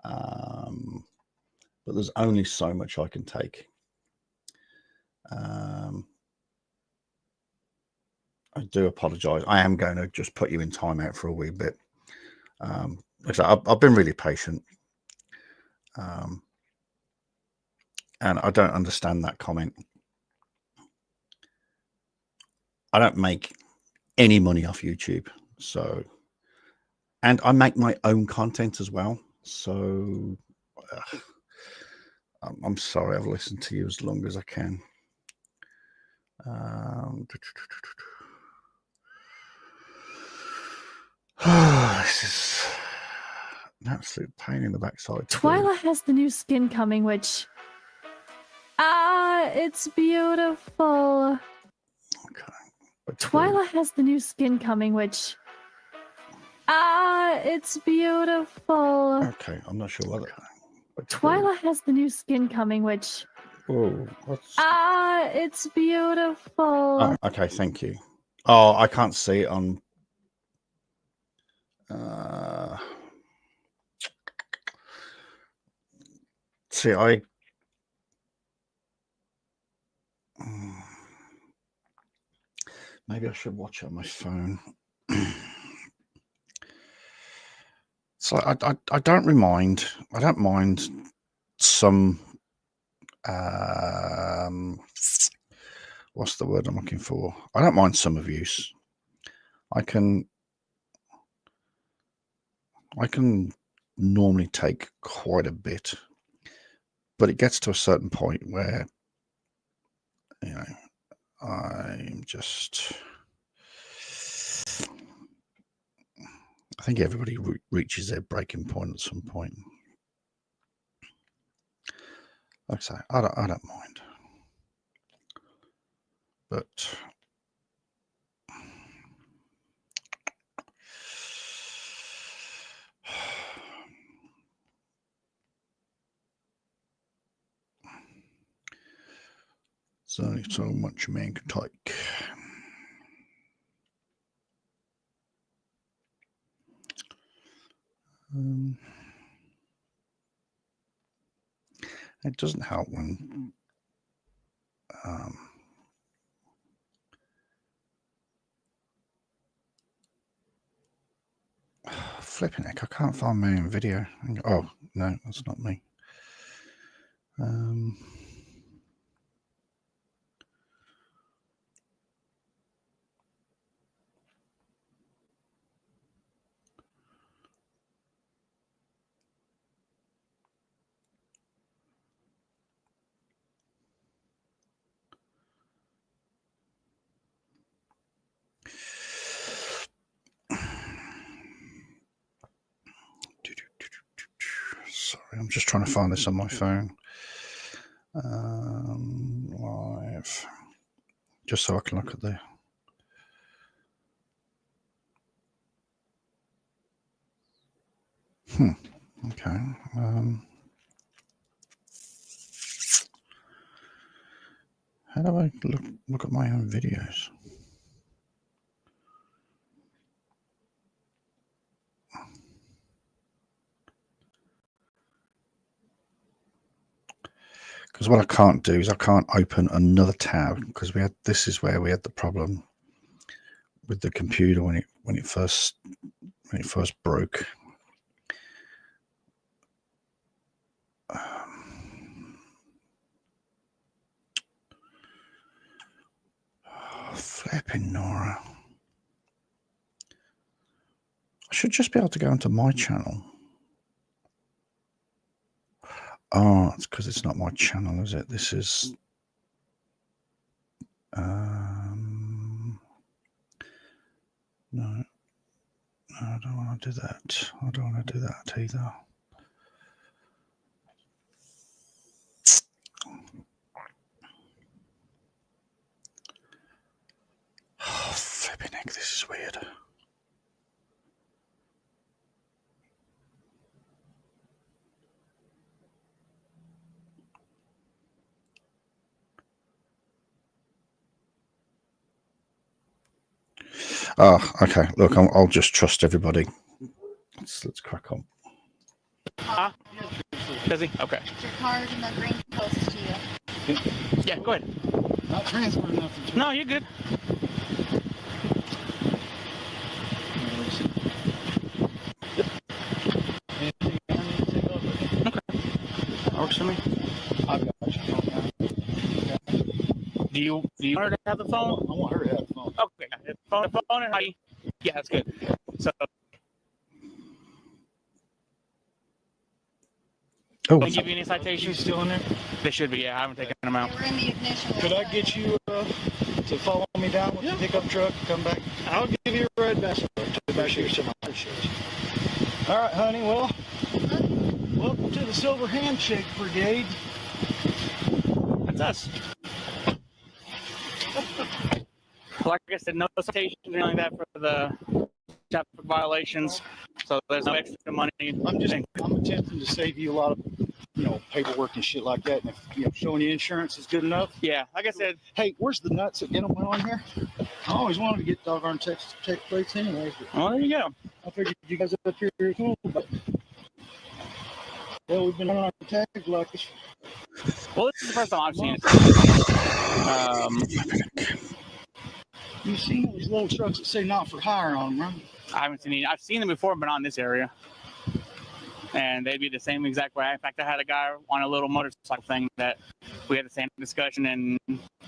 but there's only so much I can take. I do apologize. I am going to just put you in timeout for a wee bit. I've been really patient, and I don't understand that comment. I don't make any money off YouTube, so, and I make my own content as well. So I'm sorry, I've listened to you as long as I can. This is an absolute pain in the backside. Twyla has the new skin coming, which it's beautiful. Okay. Twyla has the new skin coming, which it's beautiful. Okay, I'm not sure what. Twyla has the new skin coming, which it's beautiful. Oh, okay, thank you. Oh, I can't see it on. See, maybe I should watch it on my phone. So I don't mind. I don't mind some. What's the word I'm looking for? I don't mind some abuse. I can normally take quite a bit, but it gets to a certain point where, you know, I'm just, I think everybody reaches their breaking point at some point. Like I say, I don't mind, but there's only so much a man can take. It doesn't help when flipping heck, I can't find my own video. Oh no, that's not me. Sorry, I'm just trying to find this on my phone. Live, just so I can look at the. Okay. How do I look at my own videos? Because what I can't do is I can't open another tab, because this is where we had the problem with the computer when it first broke. Flipping Nora. I should just be able to go into my channel. Oh, it's because it's not my channel, is it? This is no, I don't want to do that. I don't want to do that either. Oh, flipping heck, this is weird. Oh, okay. Look, I'll just trust everybody. Let's crack on. Does he? Okay. Your card and the green closest to you. Yeah, go ahead. Not transfer nothing. No, you're good. Okay. Works for me. I've got you. Do you want her to have the phone? I want her to have the phone. Okay. The phone and ID. Yeah, that's good. So. Oh, Can I give you any citations? Still in there? They should be. Yeah, I haven't taken them out. They were in the ignition. Could I get you to follow me down with the pickup truck and come back? I'll give you a ride back to your semi. All right, honey. Well, welcome to the Silver Handshake Brigade. That's us. Like I said, no citations or anything like that for the traffic violations. So there's no extra money. I'm attempting to save you a lot of, paperwork and shit like that. And if, showing you insurance is good enough. Yeah, like I said. Hey, where's the nuts that get them on here? I always wanted to get doggone Texas check plates anyways. Well, there you go. I figured you guys up here are cool, but well, we've been on our tags like this. Well, this is the first time I've seen it. You've seen those little trucks that say not for hire on them, right? I haven't seen any. I've seen them before, but not in this area. And they'd be the same exact way. In fact, I had a guy on a little motorcycle thing that we had the same discussion, and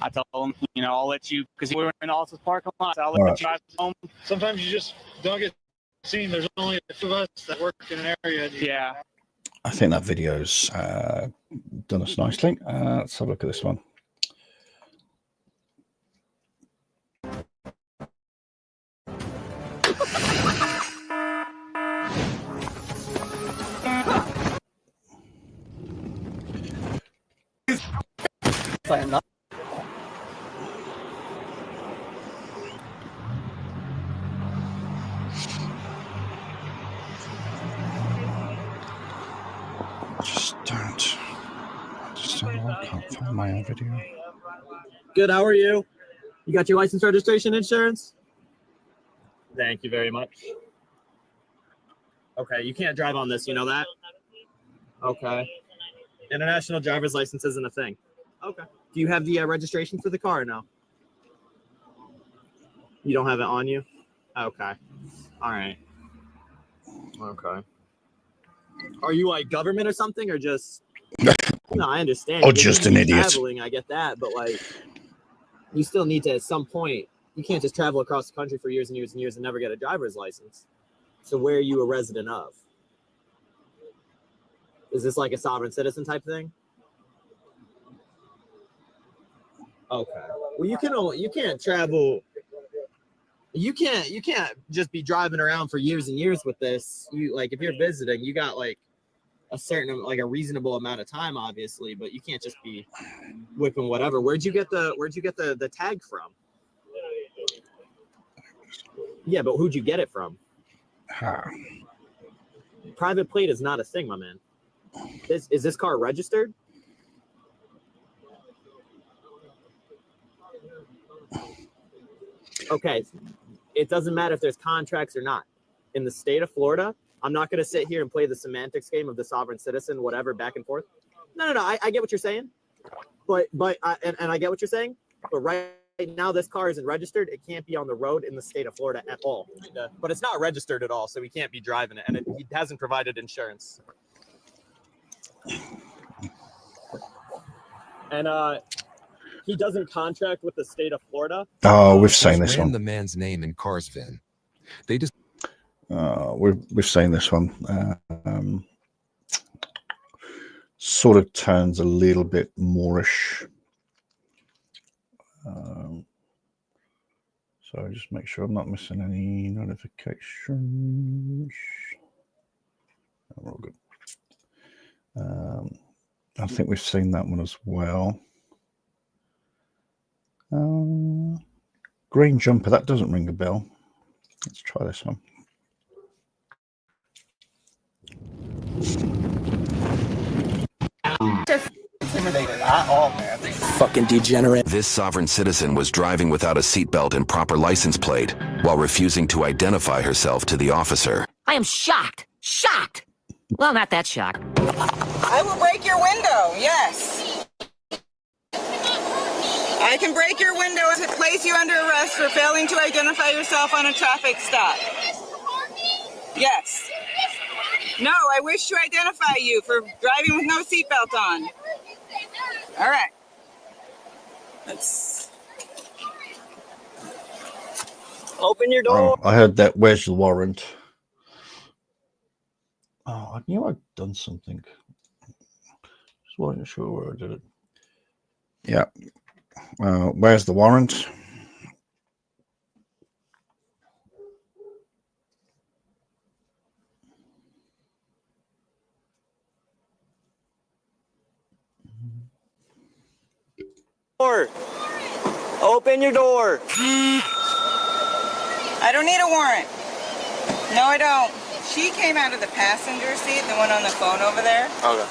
I told him, I'll let you, because we were in the office parking lot, so I'll let you guys home. Sometimes you just don't get seen. There's only a few of us that work in an area. Yeah. I think that video's done us nicely. Let's have a look at this one. I am not. I can't find my own video. Good, how are you? You got your license, registration, insurance? Thank you very much. Okay, you can't drive on this, you know that? Okay. International driver's license isn't a thing. Okay. Do you have the registration for the car or no? You don't have it on you? Okay. All right. Okay. Are you like government or something, or just... No, I understand. Or just an idiot. Traveling, I get that, but like, you still need to, at some point, you can't just travel across the country for years and years and years and never get a driver's license. So where are you a resident of? Is this like a sovereign citizen type thing? Okay. Well, you can't travel. You can't just be driving around for years and years with this. You like, if you're visiting, you got like a certain, like a reasonable amount of time, obviously, but you can't just be whipping whatever. Where'd you get the tag from? Yeah, but who'd you get it from? Private plate is not a thing, my man. Is this car registered? Okay, it doesn't matter if there's contracts or not. In the state of Florida, I'm not going to sit here and play the semantics game of the sovereign citizen, whatever, back and forth. No. I get what you're saying, but I get what you're saying. But right now, this car isn't registered. It can't be on the road in the state of Florida at all. But it's not registered at all, so he can't be driving it, and he hasn't provided insurance. And he doesn't contract with the state of Florida. Oh, we've seen this one. The man's name in car's VIN. They just. We've seen this one. Sort of turns a little bit Moorish. So just make sure I'm not missing any notifications. We're all good. I think we've seen that one as well. Green jumper, that doesn't ring a bell. Let's try this one. Intimidated at all, man. Fucking degenerate. This sovereign citizen was driving without a seatbelt and proper license plate while refusing to identify herself to the officer. I am shocked. Shocked. Well, not that shocked. I will break your window, yes. I can break your window and place you under arrest for failing to identify yourself on a traffic stop. Yes. No, I wish to identify you for driving with no seatbelt on. All right. Let's open your door. Oh, I heard that. Where's the warrant? Oh, I knew I'd done something. Just wasn't sure where I did it. Yeah. Where's the warrant? Door. Open your door. I don't need a warrant. No, I don't. She came out of the passenger seat, the one on the phone over there. Okay.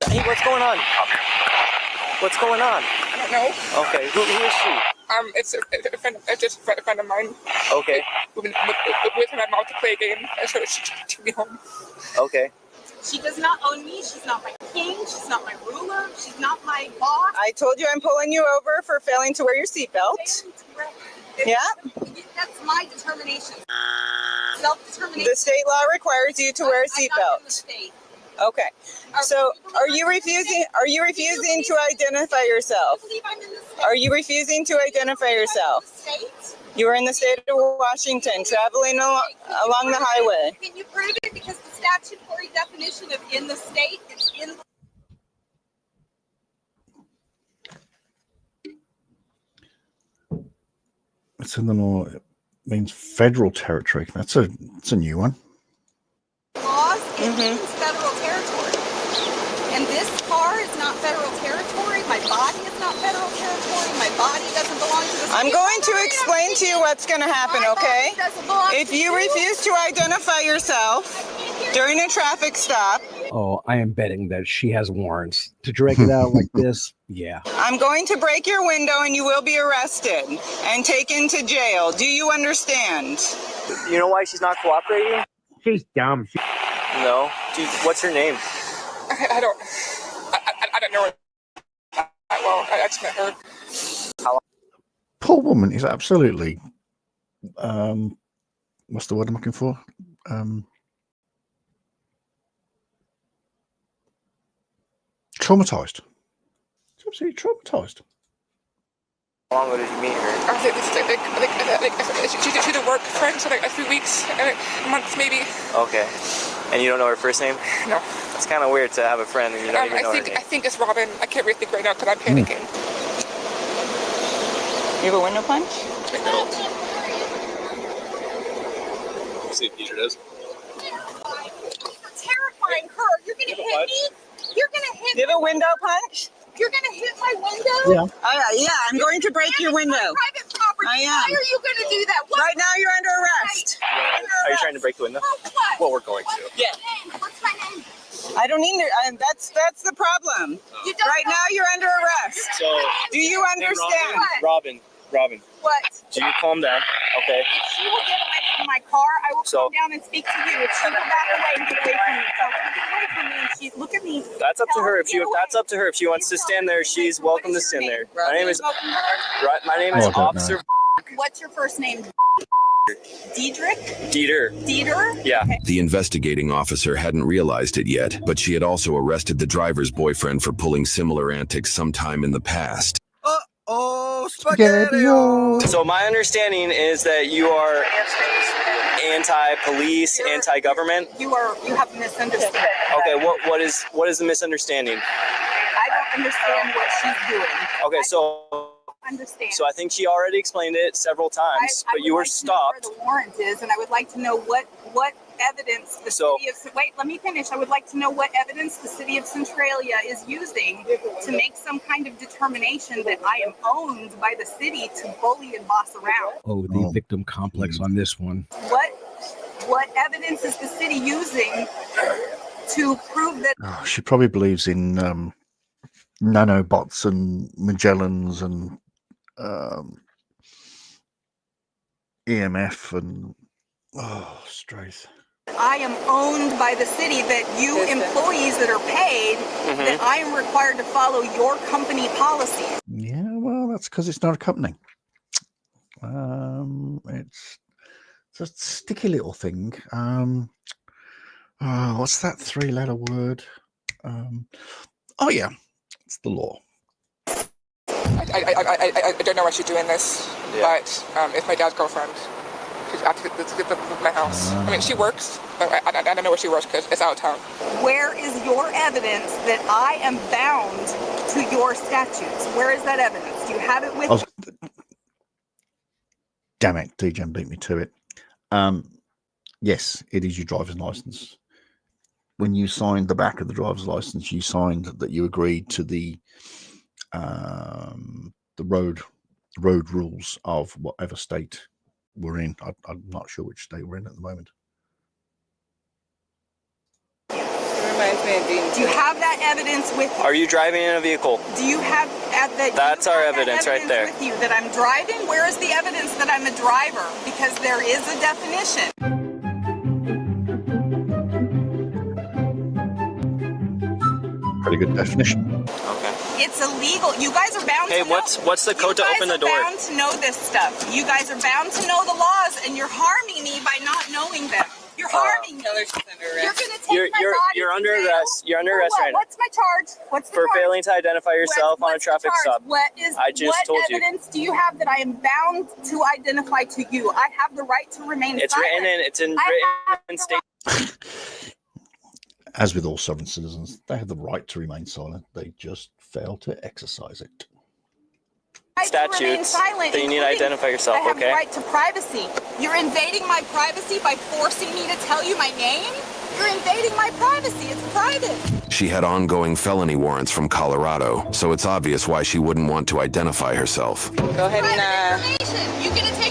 Hey, what's going on? What's going on? I don't know. Okay, who is she? It's a friend of mine. Okay. With my mom to play a game. I told her she took me home. Okay. She does not own me. She's not my king. She's not my ruler. She's not my boss. I told you I'm pulling you over for failing to wear your seatbelt. Yeah? That's my determination. Self-determination. The state law requires you to wear a I'm not in the seatbelt. state. Okay. So, are you refusing? Are you refusing to identify yourself? Are you refusing to identify yourself? You are in the state of Washington, traveling along the highway. Can you prove it? Because the statutory definition of in the state is in. It's in the law. It means federal territory. It's a new one. Laws, it means federal territory. And this car is not federal territory. My body is not federal territory. My body doesn't belong to the state. I'm going to explain to you what's going to happen, okay? If you refuse to identify yourself during a traffic stop, Oh, I am betting that she has warrants to drag it out like this. Yeah. I'm going to break your window and you will be arrested and taken to jail. Do you understand? You know why she's not cooperating? She's dumb. No. Dude, what's her name? I don't know her that well. I just met her. Poor woman is absolutely, what's the word I'm looking for? Traumatized. She's absolutely traumatized. How long ago did you meet her? I think she's a work friend, so like a few weeks, months maybe. Okay. And you don't know her first name? No. It's kind of weird to have a friend and you don't even know her name. I think it's Robin. I can't really think right now because I'm panicking. You have a window punch? See if Peter does. Terrifying her. You're gonna hit me. You're gonna hit. You have a window punch? You're gonna hit my window. Yeah, I'm going to break your window. Private property. I am. Why are you gonna do that? What? Right now you're under arrest. Are you trying to break the window? What? Well, we're going to. Yeah. What's my name? I don't need to. That's the problem. You don't Right know. now you're under arrest. So, Do you understand? Robin. What? Do you calm down? Okay. She will get away from my car. I will So- come down and speak to you. If she will back away and get away from me, so get away from me. And she look at me. That's up to Tell her. her If to get That's up to her. If she wants to stand there, she's welcome to stand there. My name is Robin. Officer What's your first name? Diedrich? Dieter. Yeah. The investigating officer hadn't realized it yet, but she had also arrested the driver's boyfriend for pulling similar antics sometime in the past. Oh, spaghetti! So my understanding is that you are anti-police, anti-government. You have misunderstood. Okay, what is the misunderstanding? I don't understand what she's doing. Okay, so Understand. I think she already explained it several times, but you were stopped. I would like to know where the warrant is, and I would like to know what evidence the city of. Wait, let me finish. I would like to know what evidence the city of Centralia is using to make some kind of determination that I am owned by the city to bully and boss around. Oh, the victim complex on this one. What evidence is the city using to prove that? Oh, she probably believes in nanobots and Magellans and EMF and Straith. I am owned by the city, that you employees that are paid, that I am required to follow your company policies. Yeah, well, that's because it's not a company. It's a sticky little thing. What's that three-letter word? Oh yeah, it's the law. I don't know why she's doing this, but it's my dad's girlfriend. She's actually my house. I mean, she works, but I don't know where she works because it's out of town. Where is your evidence that I am bound to your statutes? Where is that evidence? Do you have it with you? Damn it, DJ beat me to it. Yes, it is your driver's license. When you signed the back of the driver's license, you signed that you agreed to the road rules of whatever state we're in. I'm not sure which state we're in at the moment. It reminds me of Dean. Do you have that evidence with you? Are you driving in a vehicle? Do you have that? That's our evidence right there. With you that I'm driving? Where is the evidence that I'm a driver? Because there is a definition. Pretty good definition. Okay. It's illegal. You guys are bound to know. What's the code to open the door? You guys are bound to know this stuff. You guys are bound to know the laws, and you're harming me by not knowing them. You're harming me. Tell her she's under You're gonna take my body you're to under jail? arrest. You're under For arrest what? right now. What's my charge? What's the For charge? failing to identify yourself on a What's the traffic charge? stop. I just told you. What evidence do you have that I am bound to identify to you? I have the right to remain It's silent. written in state. As with all sovereign citizens, they have the right to remain silent. They just fail to exercise it. Statutes that you need to identify yourself, I have okay? the right to privacy. You're invading my privacy by forcing me to tell you my name? You're invading my privacy. It's private. She had ongoing felony warrants from Colorado, so it's obvious why she wouldn't want to identify herself. Go ahead and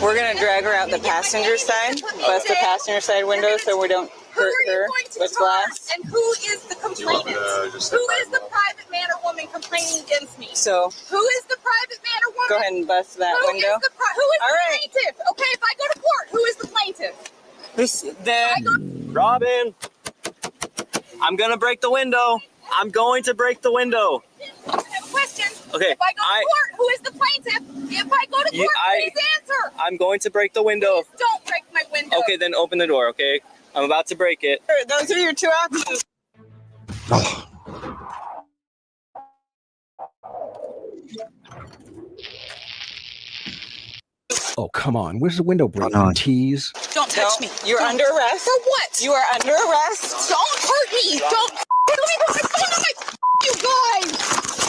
we're gonna drag her out the passenger side, bust the passenger side window so we don't hurt her with glass. And who is the complainant? Who is the private man or woman complaining against me? So who is the private man or woman? go ahead and bust that window. Who is the plaintiff? Okay, if I go to court, who is the plaintiff? Robin, I'm gonna break the window. I'm going to break the window. I have a question. Okay. If I go to court, who is the plaintiff? If I go to court, please answer. I'm going to break the window. Please don't break my window. Okay, then open the door, okay? I'm about to break it. Those are your two options. Oh, come on. Where's the window breaking? Tease. Don't touch me. You're under arrest. For what? You are under arrest. Don't hurt me. Don't. Let me put my phone on my. You guys.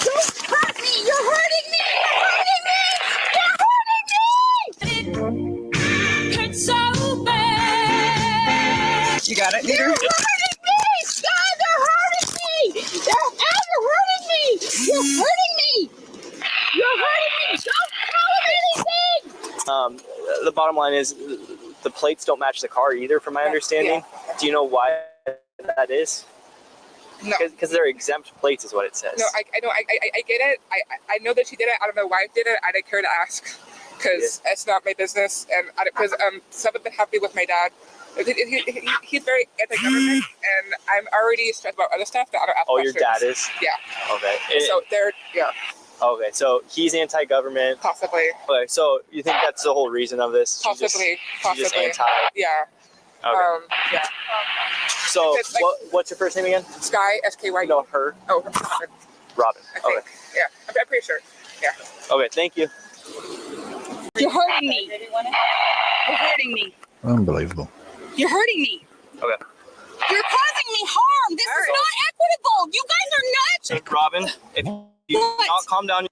Don't hurt me. You're hurting me. You're hurting me. You're hurting me. It's so bad. You got it, You're hurting me. God, they're hurting me. You're hurting me. You're hurting me. You're hurting me. Don't tell them anything. The bottom line is the plates don't match the car either, from my understanding. Yeah. Do you know why that is? No. Because they're exempt plates is what it says. No, I know, I get it. I know that she did it. I don't know why she did it. I didn't care to ask because it's not my business. And because some of them happy with my dad. He's very anti-government, and I'm already stressed about other stuff that I don't ask questions. Your dad is? Yeah. Okay. So they're, yeah. Okay, so he's anti-government. Possibly. Okay, so you think that's the whole reason of this? Possibly. She's just anti. Yeah. Okay. Yeah. So what's your first name again? Sky, S-K-Y. No, her. Oh, Robin. Robin. I think. Okay. Yeah, I'm pretty sure. Yeah. Okay, thank you. You're hurting me. You're hurting me. Unbelievable. You're hurting me. Okay. You're causing me harm. This is not equitable. You guys are nuts. Hey, Robin, if you not calm down. What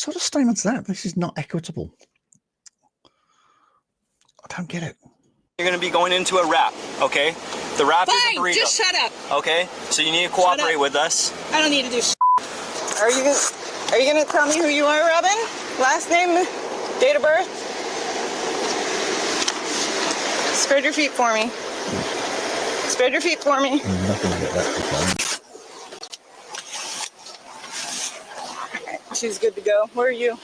sort of statement's that? This is not equitable. I don't get it. You're going to be going into a rap, okay? The rap is a burrito. Just shut up. Okay? So you need to cooperate with us. I don't need to do shit. Are you gonna tell me who you are, Robin? Last name, date of birth? Spread your feet for me. Spread your feet for me. I'm not going to get that. She's good to go. Where are you?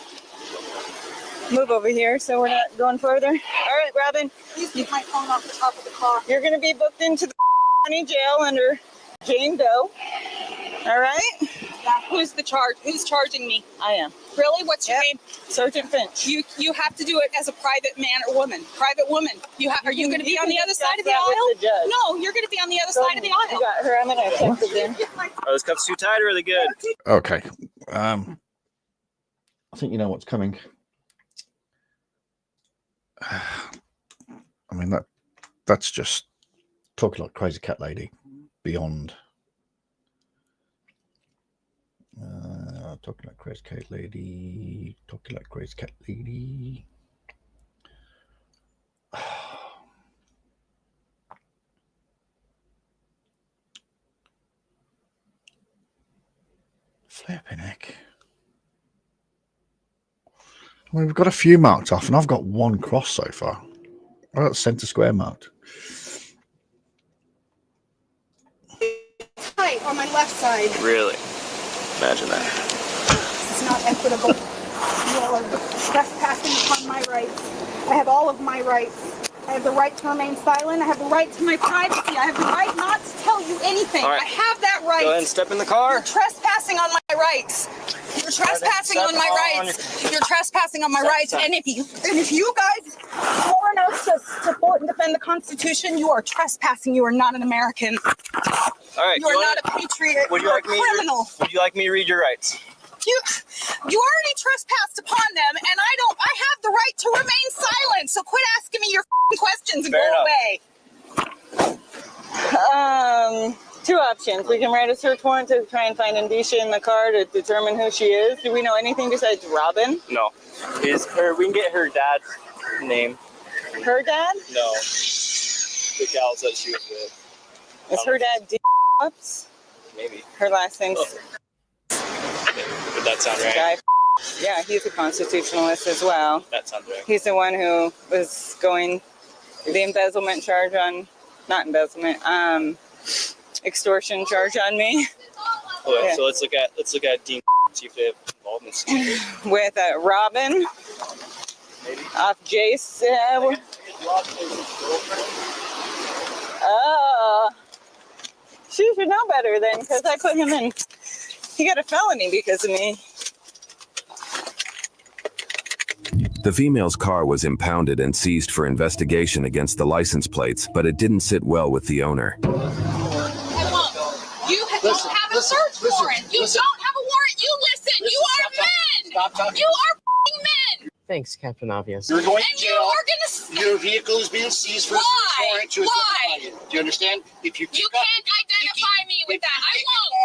Move over here so we're not going further. All right, Robin. Please keep my phone off the top of the car. You're going to be booked into the county jail under Jane Doe. All right? Yeah, who's the charge? Who's charging me? I am. Really? What's your name? Sergeant Finch. You have to do it as a private man or woman. Private woman. Are you going to be on the other side of the aisle? No, you're going to be on the other side of the aisle. You got her. I'm going to text it in. Are those cuffs too tight or are they good? Okay. I think you know what's coming. I mean, that's just talking like crazy cat lady beyond. Talking like crazy cat lady. Talking like crazy cat lady. Flipping heck. I mean, we've got a few marked off, and I've got one cross so far. I've got centre square marked. Hi, on my left side. Really? Imagine that. It's not equitable. You all are trespassing upon my rights. I have all of my rights. I have the right to remain silent. I have the right to my privacy. I have the right not to tell you anything. All right. I have that right. Go ahead and step in the car. You're trespassing on my rights. You're trespassing on my rights. You're trespassing on my rights. And if you guys sworn us to support and defend the Constitution, you are trespassing. You are not an American. All right. You are not a patriot. You're a criminal. Would you like me to read your rights? You already trespassed upon them, and I have the right to remain silent. So quit asking me your questions and Fair go enough. away. Two options. We can write a search warrant to try and find indicia in the car to determine who she is. Do we know anything besides Robin? No. We can get her dad's name. Her dad? No. The gals that she was with. Is her dad D? Maybe. Her last name's Would that sound right? Guy. Yeah, he's a constitutionalist as well. That sounds right. He's the one who was going the embezzlement charge on, not embezzlement, extortion charge on me. Okay, so let's look at Dean. See if they have involvement with Robin. Maybe. Off Jace. She should know better then, because I put him in. He got a felony because of me. The female's car was impounded and seized for investigation against the license plates, but it didn't sit well with the owner. I won't. You don't have a search warrant. You don't have a warrant. You listen. You are men. You are f***ing men. Thanks, Captain Obvious. You're going to jail. You are Your vehicle is being seized for a search warrant to identify you. Do you understand? If you can't identify me with that. I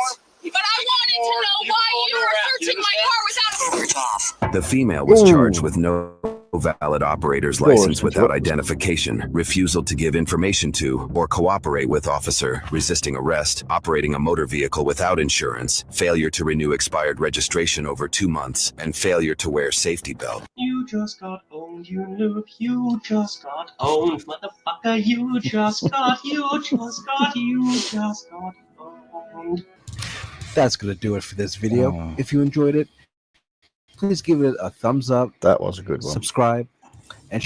won't. But I wanted to know why you were searching my car without a search. The female was charged with no valid operator's license without identification, refusal to give information to or cooperate with officer, resisting arrest, operating a motor vehicle without insurance, failure to renew expired registration over 2 months, and failure to wear safety belt. You just got owned, you noob. You just got owned, motherfucker. You just got owned. That's going to do it for this video. If you enjoyed it, please give it a thumbs up. That was a good one. Subscribe. And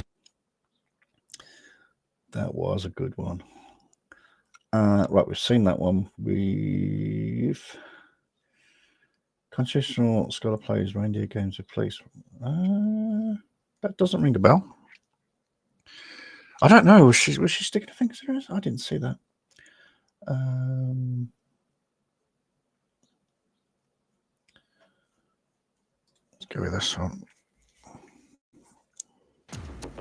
that was a good one. Right, we've seen that one. We've constitutional scholar plays reindeer games with police. That doesn't ring the bell. I don't know. Was she sticking her fingers in hers? I didn't see that. Go with this one.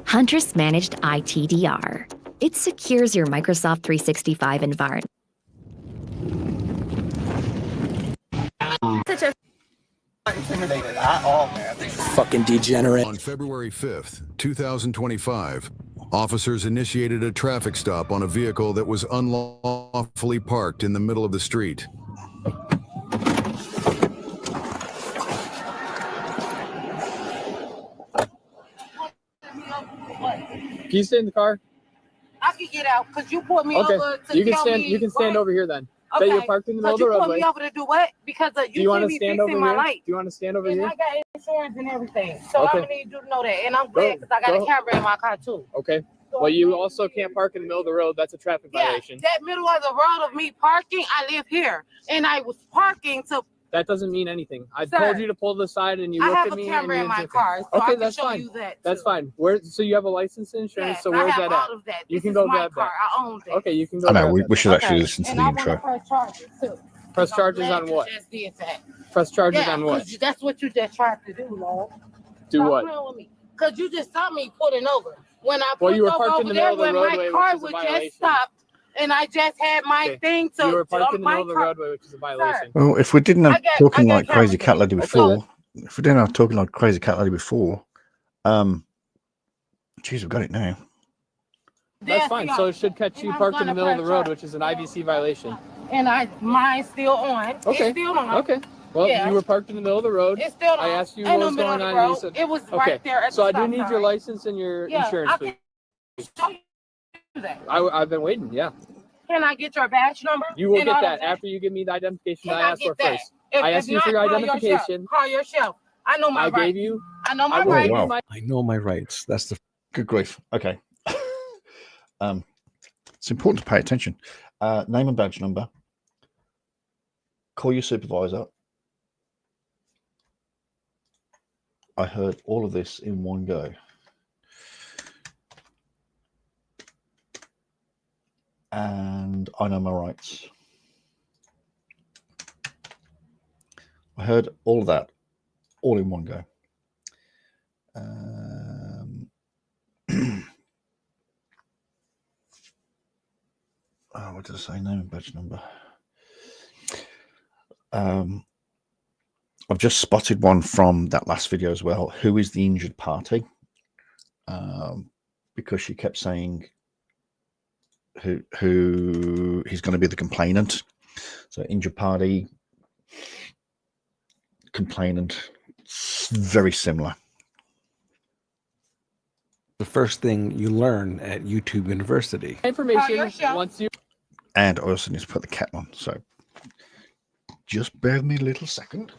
Huntress Managed ITDR. It secures your Microsoft 365 environment. Such a intimidated at all, man. Fucking degenerate. On February 5th, 2025, officers initiated a traffic stop on a vehicle that was unlawfully parked in the middle of the street. Can you stay in the car? I can get out because you pulled me Okay. over to You can tell stand. me, You can stand right? over here then. Okay. That you're parked in the middle of the you pulled roadway. me over to do what? Because Do you you want to see me stand fixing over my here? light. Do you want to stand over And here? I got insurance and everything, so Okay. I'm gonna need you to know that. And I'm glad because I got a camera in my car too. Okay. Well, you also can't park in the middle of the road. That's a traffic violation. That middle of the road of me parking, I live here, and I was parking to. That doesn't mean anything. I Sir, told you to pull to the side, and you I looked have at a me. camera and in you my didn't- car, so I Okay, can that's show fine. you that. That's too. fine. So you have a license and insurance. Yes, so I where's have that at? all of that. You This can is go my grab car. that. I own that. Okay, you can go. I know. grab We that. should actually listen to And the I intro. want to press charges too. Press I'm charges glad on you what? Just did that. Press charges Yeah, on what? 'cause that's what you just tried to do, Lord. Do Stop what? playing with me. Because you just saw me pulling over. When I pulled Well, you were over parked in over the there, middle of the when roadway, my car which is a was violation. just stopped, and I just had my Okay. thing to. You were parked in the my middle of the car- roadway, which is a violation. Well, if we didn't have talking like cameras crazy cat lady before, if we didn't have talking like crazy cat lady before, geez, we've got it now. That's fine. So it should catch you I'm parked in the gonna middle of the press road, charge. which is an IVC violation. And mine's still on. Okay. It's still on. Okay. Well, Yeah. you were parked in the middle of the road. It's still on. I asked you In what the was middle going of on. the And you road. said, It was okay. right there at the So I do stop need sign. your license and your Yeah, insurance, I please. can show you that. I've been waiting. Yeah. Can I get your badge number? You will and get all that of after you give me the identification Can I asked get for that? first. If I asked you not, for your call identification. Call yourself. I know my I rights. gave you. I know my I will rights. give you my. I know my rights. That's the Good grief. Okay. It's important to pay attention. Name and badge number. Call your supervisor. I heard all of this in one go. And I know my rights. I heard all of that all in one go. What did I say? Name and badge number. I've just spotted one from that last video as well. Who is the injured party? Because she kept saying who he's going to be the complainant. So injured party, complainant, very similar. The first thing you learn at YouTube University. Information once you. And I also need to put the kettle on. So just bear with me a little second.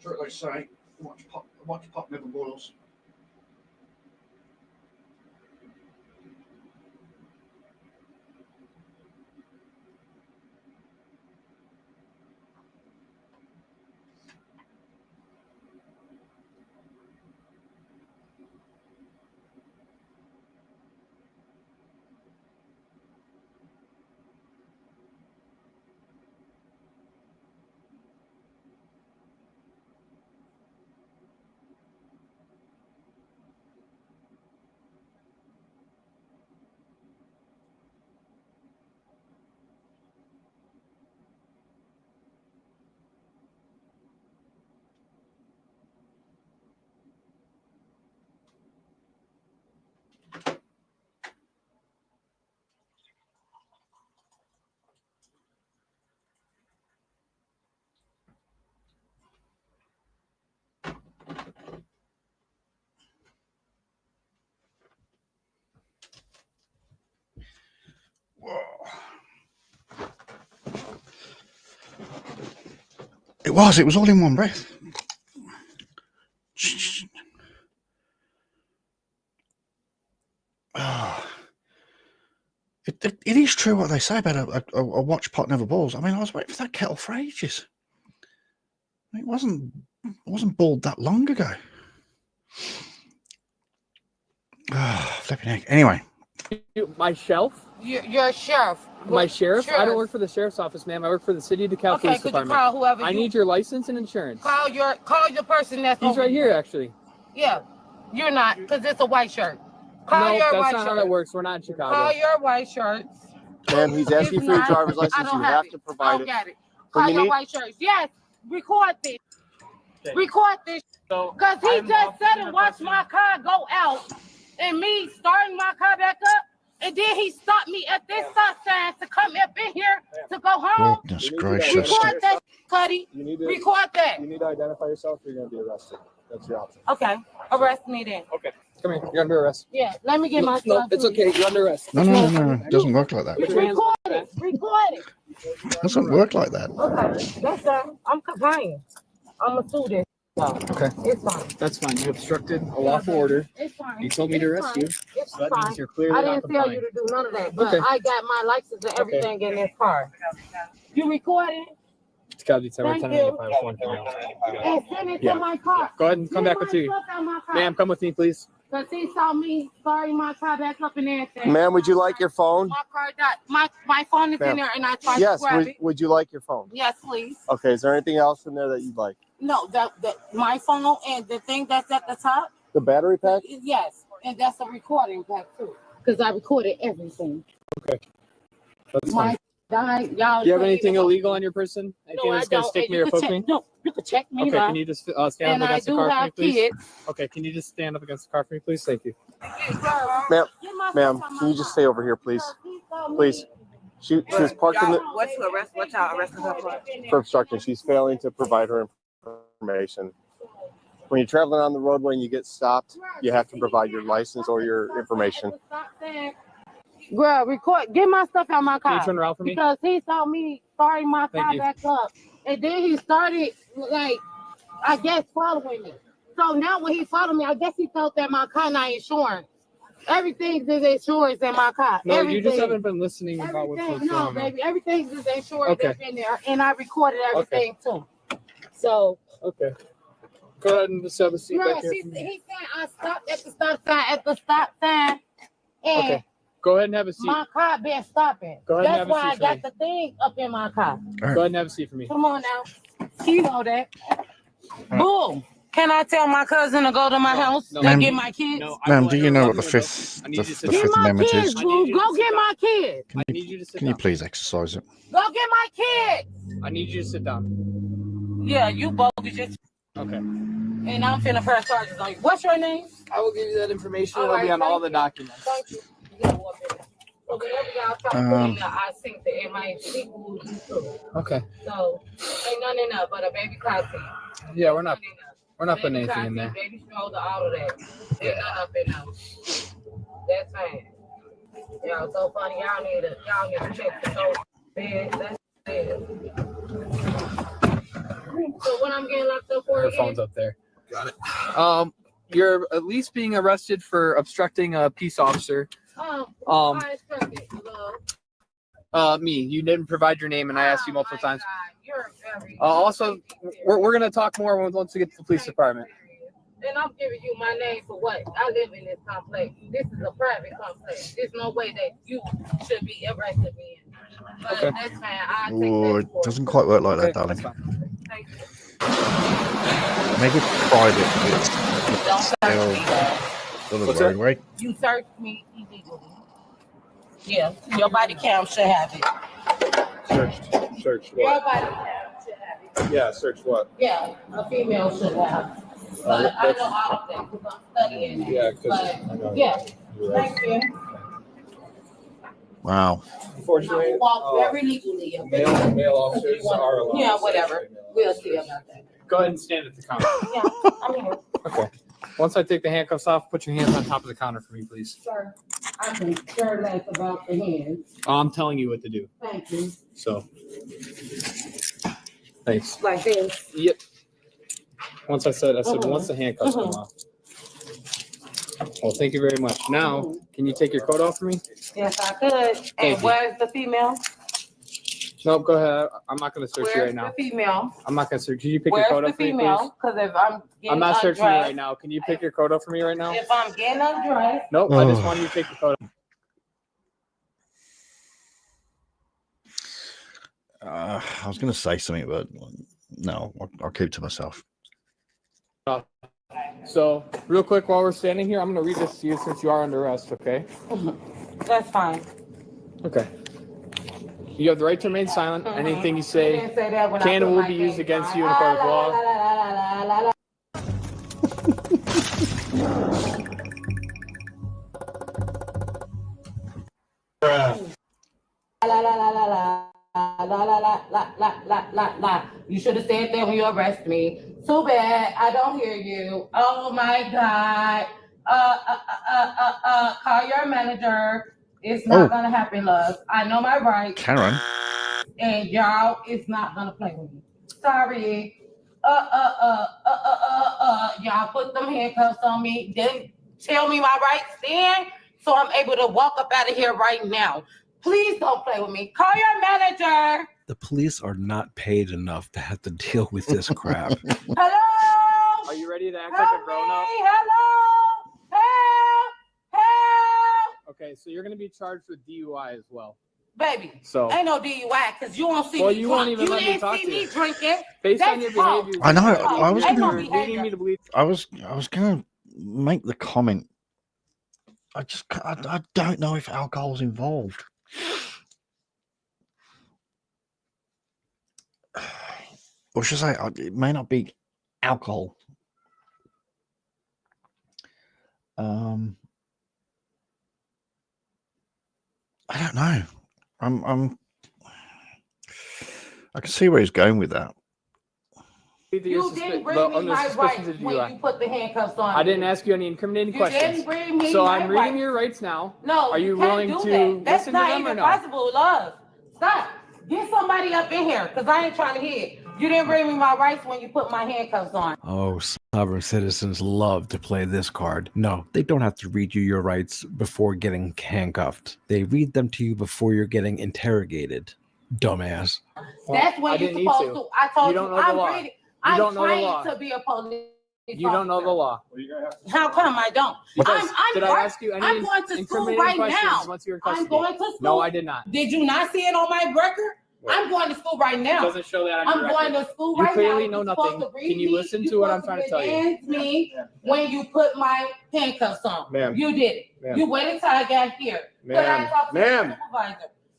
Sure, they say, watch pop never boils. It was all in one breath. Oh. It is true what they say about a watch pot never boils. I mean, I was waiting for that kettle for ages. It wasn't boiled that long ago. Oh, flipping heck. Anyway. My shelf? You're a sheriff. My sheriff? I don't work for the sheriff's office, ma'am. I work for the City of DeKalb Police could Department. you call whoever I need your license and insurance. Call the person that's He's over right here, actually. Yeah, you're not, because it's a white shirt. Call no, your that's white not shirt. how that works. We're not in Chicago. Call your white shirts. Ma'am, he's asking for your driver's license. You have to provide it. Got it. Call your white shirts. Yes, record this. Okay. Record this. Because he just said and watched my car go out and me starting my car back up. And then he stopped me at this stop sign to come up in here to go home. Goodness gracious. Record that, Cuddy. Record that. You need to identify yourself or you're going to be arrested. That's your option. Okay. Arrest me then. Okay. Come here. You're under arrest. Yeah. Let me get my stuff. No, it's okay. You're under arrest. No. It doesn't work like that. Record it. Record it. It doesn't work like that. Okay. That's done. I'm complying. I'm going to sue this. So, Okay. it's fine. That's fine. You obstructed a lawful order. It's fine. You told me to arrest you. It's So that fine. means you're clearly I not didn't tell you complying. to do none of that, but Okay. I got my license and everything in this car. You recording? It's got to be 10 Thank 1095 and send it to my car. Go ahead and come back with you. Ma'am, come with me, please. Because he saw me starting my car back up and everything. Ma'am, would you like your phone? My car died. My phone is in there and I tried Yes, to grab it. would you like your phone? Yes, please. Okay, is there anything else in there that you'd like? No, my phone and the thing that's at the top. The battery pack? Yes, and that's a recording pack too. Because I recorded everything. Okay. That's My fine. died, y'all. Do you have anything illegal on your person? Anything No, that's I going to don't. stick And me you or can poke check- me? No, you can check me. Okay, now. can you just stand And up I against the do car for me, have please? kids. Okay, can you just stand up against the car for me, please? Thank you. Ma'am, can you just stay over here, please? Please. She was parked in the What's the arrest? What's our arresting her for? for obstruction. She's failing to provide her information. When you're traveling on the roadway and you get stopped, you have to provide your license or your information. Girl, record. Get my stuff out my car. Can you turn around for me? Because he saw me starting my Thank car you. back up, and then he started like, I guess following me. So now when he followed me, I guess he thought that my car not insurance. Everything is insurance in my car. No, everything. you just haven't been listening about what's Everything. going No, on. baby. Everything is insurance Okay. that's in there, and I recorded everything too. So. Okay. Go ahead and just have a seat Girl, back here. he said I stopped at the stop sign, and Okay. Go ahead and have a seat. my car been stopping. Go ahead and That's have a why seat I for got me. the thing up in my car. Go ahead and have a seat for me. Come on now. You know that. Boom. Can I tell my cousin to go to my house Ma'am, and get my kids? Ma'am, do you know what the Fifth Amendment Kids, is? boo. Go get my kids. I need you to sit Can you down. please exercise it? Go get my kids. I need you to sit down. Yeah, you bogus. Just Okay. and I'm finna press charges on you. What's your name? I will give you that information. All It'll be right, on all thank the you. documents. Thank you. Yeah, well, baby. So whatever y'all try to put in there, I think that it might be cool too. Okay. So ain't nothing in there but a baby car seat. Yeah, we're not putting Baby anything car in seat, there. baby stroller, all of that. Ain't nothing up in there. That's fine. Y'all so funny. Y'all need to check the whole bed. That's it. So when I'm getting locked up for Her again? phone's up there. Got it. You're at least being arrested for obstructing a peace officer. I expect it, love. Me. You didn't provide your name, and I asked you multiple times. You're very. Also, we're gonna talk more once we get to the police department. And I'm giving you my name for what? I live in this complex. This is a private complex. There's no way that you should be arresting me in. But Okay. that's fine. I'll take Oh, that it for doesn't quite work like that, darling. Make it private. Don't search me, Dad. What's that? Right? You searched me illegally. Yeah, your body cam should have it. Search Your what? body cam should have it. Yeah, search what? Yeah, a female should have. But I know all of that because I'm studying it. Yeah, 'cause I know. But yeah, You're right. thank you. Wow. Unfortunately, I walk very legally. male officers are allowed. Yeah, to whatever. We'll see about that. Go ahead and stand at the counter. Yeah, I'm here. Okay. Once I take the handcuffs off, put your hands on top of the counter for me, please. Sir, I can care less about the hands. I'm telling you what to do. Thank you. So, thanks. Like this. Yep. Once I said Mhm. once the handcuffs come Mhm. off. Well, thank you very much. Now, can you take your coat off for me? Yes, I could. Thank And you. where's the female? Nope, go ahead. I'm not going to search you Where's right now. the female? I'm not going to search. Can you pick Where's your coat the up for me, please? female? Because if I'm getting I'm not searching you undressed, right now. Can you pick your coat up for me right now? if I'm getting undressed, Nope, I just want you to take the coat off. I was going to say something, but no, I'll keep it to myself. So, real quick, while we're standing here, I'm going to read this to you since you are under arrest, okay? that's fine. Okay. You have the right to remain silent. Anything you You say didn't say that when I can put and will my be used game against on. you in a court of law. La, la, la, la, la, la. La, la, la, la, la. La, la, la, la, la, la, la, la. You should have said that when you arrest me. Too bad. I don't hear you. Oh my God. Call your manager. It's not gonna happen, love. I know my rights. Karen. And y'all is not gonna play with me. Sorry. y'all put them handcuffs on me. Didn't tell me my rights then, so I'm able to walk up out of here right now. Please don't play with me. Call your manager. The police are not paid enough to have to deal with this crap. Hello? Are you ready to act Help like a grown-up? me. Hello? Help! Help! Okay, so you're going to be charged with DUI as well. Baby, So ain't no DUI because you won't see well, me you drunk. won't even You let me didn't talk see to me you. drinking. Based on That's your false. behavior, I know. I was Ain't no leading behavior. me to believe. I was going to make the comment. I don't know if alcohol's involved. Or should I say, it may not be alcohol. I don't know. I can see where he's going with that. You didn't bring me my rights when you put the handcuffs on. I didn't ask you any incriminating You questions. didn't bring me So my I'm reading rights. your rights now. No, are you can't willing do to that. That's listen to not them or even no? possible, love. Stop. Get somebody up in here, because I ain't trying to hear it. You didn't bring me my rights when you put my handcuffs on. Oh, sovereign citizens love to play this card. No, they don't have to read you your rights before getting handcuffed. They read them to you before you're getting interrogated. Dumbass. That's when you're supposed to. I told you, I'm ready. I'm trained to be a police. You don't know the law. How come I don't? Because did I ask you any I'm going to school incriminating right questions now. once you were in I'm custody? going to school. No, I did not. Did you not see it on my record? I'm going to school right now. It doesn't show that on your I'm going record. to school You right now. clearly know nothing. Can you listen to what I'm trying to tell you? Dance me when you put my handcuffs on. Ma'am. You did it. Ma'am. You waited till I got here. Could I Ma'am. talk to Ma'am. the supervisor?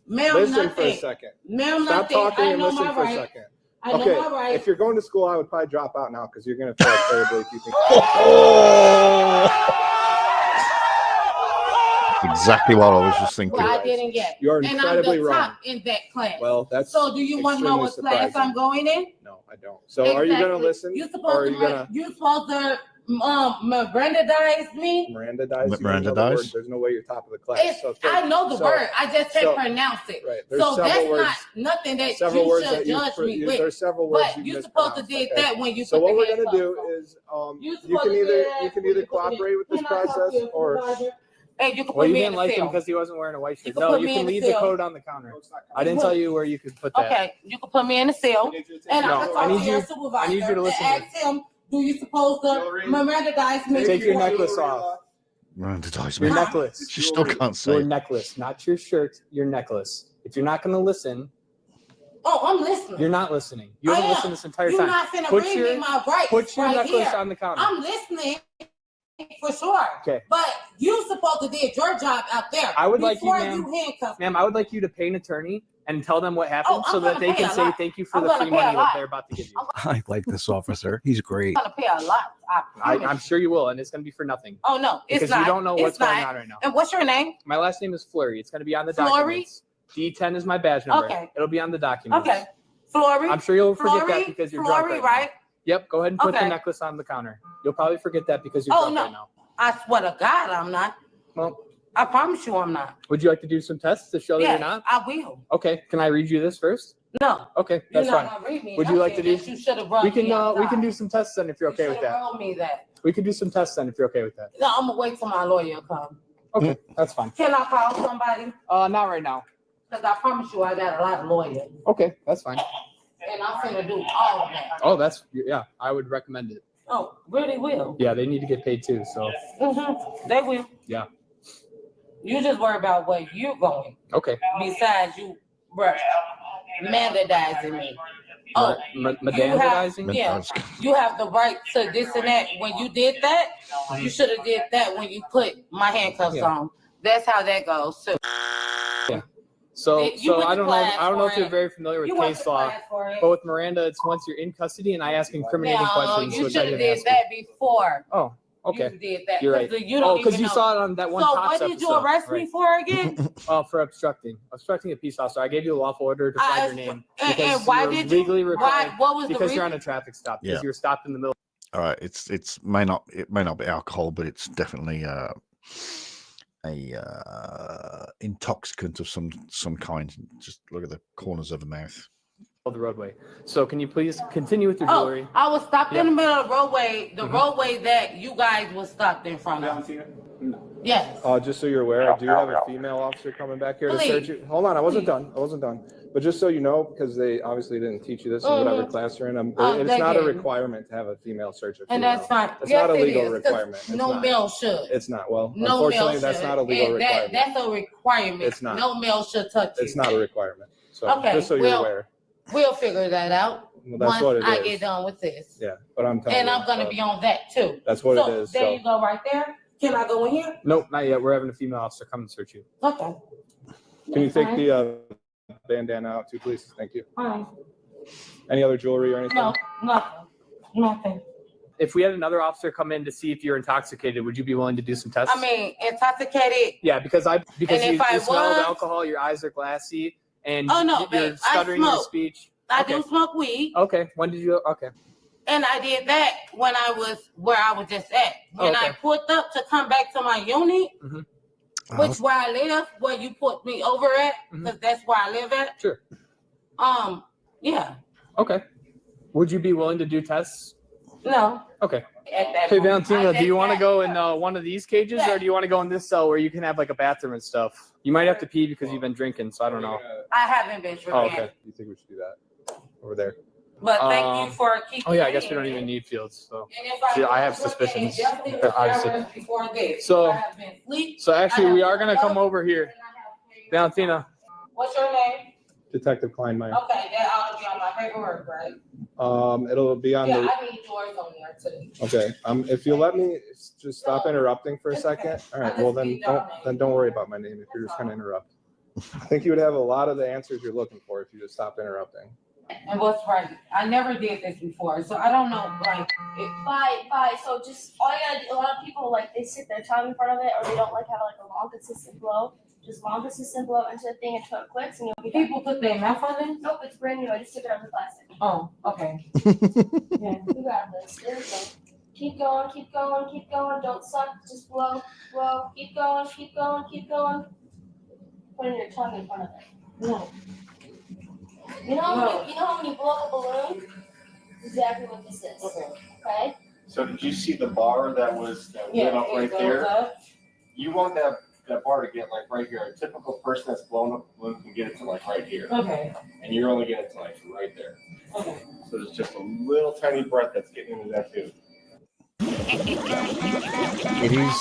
Ma'am, Listen nothing. for a second. Ma'am, Stop nothing. talking I and know listen my for a rights. second. I know Okay, my rights. if you're going to school, I would probably drop out now because you're going to fail terribly if you think. Exactly what I was just thinking. Well, I didn't get. You're and incredibly I'm the wrong. top in that class. Well, that's so. Do you want to know what extremely class surprising. I'm going in? No, I don't. So are you going to listen? You or supposed are you going to you supposed to Miranda-dize me? Miranda-dize? Miranda-dize? There's no way you're top of the class. It's, I know the word. I just can't pronounce it. Right. There's So that's several words, not nothing that several you words should that judge me with. There's several words But you're supposed to did that when you So put what the we're going to handcuffs do on. is you can either cooperate with this process or Hey, you can Well, put you me in didn't the like him cell. because he wasn't wearing a white shirt. You can No, put you me can in the leave the cell. code on the counter. I didn't tell you where you could put that. Okay, you can put me in the cell, and No, I can I talk need to your you- supervisor I need you to listen and to ask him, do you supposed to Miranda-dize me? Take your necklace off. Miranda-dize Your me. necklace. She still can't say Your it. necklace, not your shirt. Your necklace. If you're not going to listen, Oh, I'm listening. you're not listening. You haven't listened this entire You're time. not finna Put bring your- me my rights Put your right necklace here. on the counter. I'm listening for sure. Okay. But you supposed to did your job out there. I would like you, before ma'am. handcuffed. Ma'am, I would like you to pay an attorney and tell them what happened I'm so that gonna they pay can a say lot. thank you for I'm the gonna free pay a money that lot. they're about to give you. I like this officer. He's great. I'm gonna pay a lot. I'm sure you will, and it's going to be for nothing. Oh no, it's Because not. you don't know what's It's going not. on right now. And what's your name? My last name is Flurry. It's going to be on the Flurry? documents. D10 is my badge number. Okay. It'll be on the documents. Okay. Flory. I'm sure you'll forget Flory? that because you're drunk Flory, right now. right? Yep, go ahead and put the Okay. necklace on the counter. You'll probably forget that because you're Oh drunk no, right now. I swear to God, I'm not. Well, I promise you, I'm not. would you like to do some tests to show that Yes, you're not? I will. Okay, can I read you this first? No. Okay, You're that's not fine. gonna read me. Would you like to do? You should have run We can me outside. we can do some tests then if you're okay with Shoulda that. told me that. We can do some tests then if you're okay with that. No, I'm gonna wait till my lawyer comes. Okay, that's fine. Can I call somebody? Not right now. Because I promise you, I got a lot of lawyers, Okay, that's fine. and I'm gonna do all of that. Oh, that's yeah. I would recommend it. Oh, really will. Yeah, they need to get paid too. So They will. yeah. You just worry about where you're going. Okay. Besides you, bruh, mandadizing me. Oh, you have, Medandizing? yeah, you have the right to this and that. When you did that, you should have did that when you put my handcuffs Yeah. on. That's how that goes too. Yeah. So You went I to don't know. class I don't know for if you're it. very familiar with You went case to law, class for it. but with Miranda, it's once you're in custody and I ask incriminating No, questions, you which should I have didn't did ask that before. you. Oh, okay. You did that. You're right. 'Cause you don't because even you know. saw it on that one So Cops what did you episode, arrest me right. for again? For obstructing a peace officer. I gave you a lawful order to flag your name and because why you're did you- legally required. what was the because you're on reason? a traffic stop because Yeah. you were stopped in the middle. All right, it may not be alcohol, but it's definitely a intoxicant of some kind. Just look at the corners of the mouth. the roadway. So can you please continue with your jewelry? I was stopped Yep. in the middle of the roadway, roadway that you guys was stopped in front of. Yes. Just so you're aware, I do have a female officer coming back here to search you. Hold on, I wasn't done. But just so you know, because they obviously didn't teach you this in whatever class you're in, it's not a requirement to have a female search a female. And that's fine. It's Yes, not a it legal is, 'cause requirement. It's no not. male should. It's not. Well, No unfortunately, male that's should. not a legal And requirement. That's a requirement. It's not. No male should touch you. It's not a requirement. So Okay, just so you're aware. We'll figure that out Well, that's once what it I is. get done with this. Yeah, but I'm telling And you. I'm going to be on that too. That's what it is. There So you go right there. Can I go in here? Nope, not yet. We're having a female officer come and search you. Okay. can you take the bandana out too, please? Thank you. Fine. Any other jewelry or anything? No, nothing. If we had another officer come in to see if you're intoxicated, would you be willing to do some tests? I mean, intoxicated. Yeah, because And you if I smell was- alcohol, your eyes are glassy, and Oh, no, you're babe, I stuttering your smoke. speech. I Okay. do smoke weed. Okay, when did you? Okay. And I did that when I was where I was just at. When I pulled up to come back to my unit, which where I live, where you put me over at, because that's where I live at. Sure. Yeah. Okay. Would you be willing to do tests? No. Okay. At that Hey, point. Valentina, I do you did want to that. go in one of these cages, or do you want to go in this cell where you can have like a bathroom and stuff? You might have to pee because you've been drinking, so I don't know. I haven't been drinking. Oh, okay. You think we should do that over there? But thank you for keeping. Oh yeah, I guess me we don't in. even need fields. So And if see, I have was drinking, suspicions. it definitely was Obviously. hours before this. So- I have been asleep. So actually, I we have are gonna woke come up, over here, Valentina. What's your name? Detective Kleinmeyer. Okay, that ought to be on my paperwork, right? It'll be on Yeah, the. I need yours on there too. Okay. If you let me just stop interrupting for a second. All right. Well, then don't worry about my name if you're just gonna interrupt. I think you would have a lot of the answers you're looking for if you just stop interrupting. And what's right? I never did this before, so I don't know. Like, Bye. So just all you gotta do. A lot of people like they sit their tongue in front of it, or they don't like have like a long consistent blow. Just long consistent blow into the thing until it clicks, and you'll be. People put their mouth on it. Nope, it's brand new. I just took it out of the plastic. Oh, okay. Yeah, you got this. There we go. Keep going, keep going, keep going. Don't suck. Just blow, blow. Keep going, keep going, keep going. Putting your tongue in front of it. No. You know when you blow up a balloon? Exactly what this is. Okay. So did you see the bar that went up right there? You want that bar to get like right here. A typical person that's blown up a balloon can get it to like right here. Okay. And you're only getting it to like right there. Okay. So there's just a little tiny breath that's getting into that tube. It is.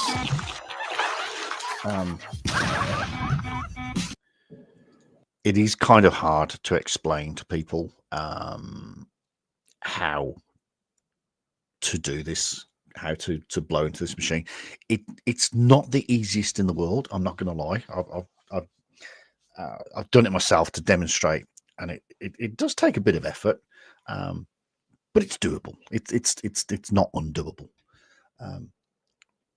It is kind of hard to explain to people how to do this, how to blow into this machine. It's not the easiest in the world. I'm not going to lie. I've done it myself to demonstrate, and it does take a bit of effort, but it's doable. It's not undoable.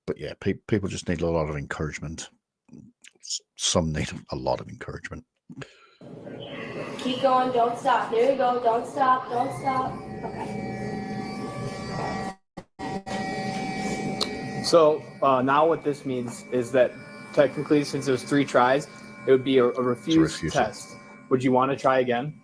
But yeah, people just need a lot of encouragement. Some need a lot of encouragement. Keep going. Don't stop. There you go. Don't stop. Don't stop. Okay. So now what this means is that technically, since it was 3 tries, it would be a refused test. Would you want to try again?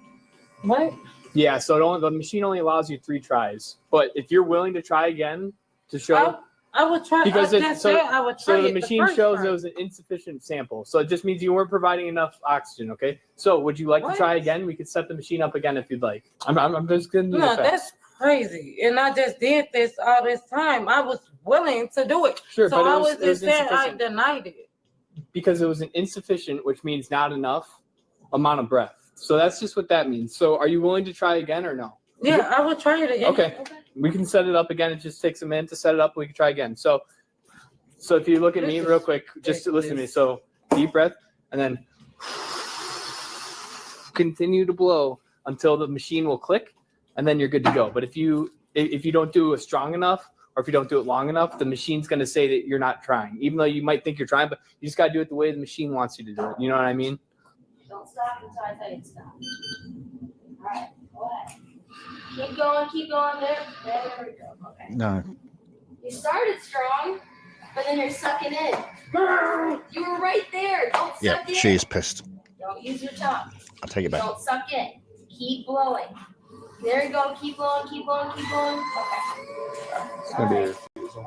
What? Yeah, so the machine only allows you 3 tries. But if you're willing to try again to show... I would try. Because I would try the it machine first shows try. it was an insufficient sample. So it just means you weren't providing enough oxygen, okay? So would you like to try again? We could set the machine up again if you'd like. I'm just going to do No, the that's crazy. And I just did this all this time. I was willing to do it. Sure, so but I it was just saying I insufficient. denied it. Because it was an insufficient, which means not enough amount of breath. So that's just what that means. So are you willing to try again or no? Yeah, I would try it again. Okay. We can set it up again. It just takes a minute to set it up. We can try again. So if you look at me real quick, just listen to me. So deep breath and then continue to blow until the machine will click, and then you're good to go. But if you don't do it strong enough, or if you don't do it long enough, the machine's going to say that you're not trying, even though you might think you're trying, but you just got to do it the way the machine wants you to do it. You know what I mean? Don't stop until I tell you to stop. All right. Go ahead. Keep going. Keep going. There we go. Okay. No. You started strong, but then you're sucking in. You were right there. Don't Yeah, suck in. she is pissed. Don't use your tongue. I'll take it back. Don't suck in. Keep blowing. There you go. Keep blowing, keep blowing, keep blowing. Okay. It's gonna be a refusal.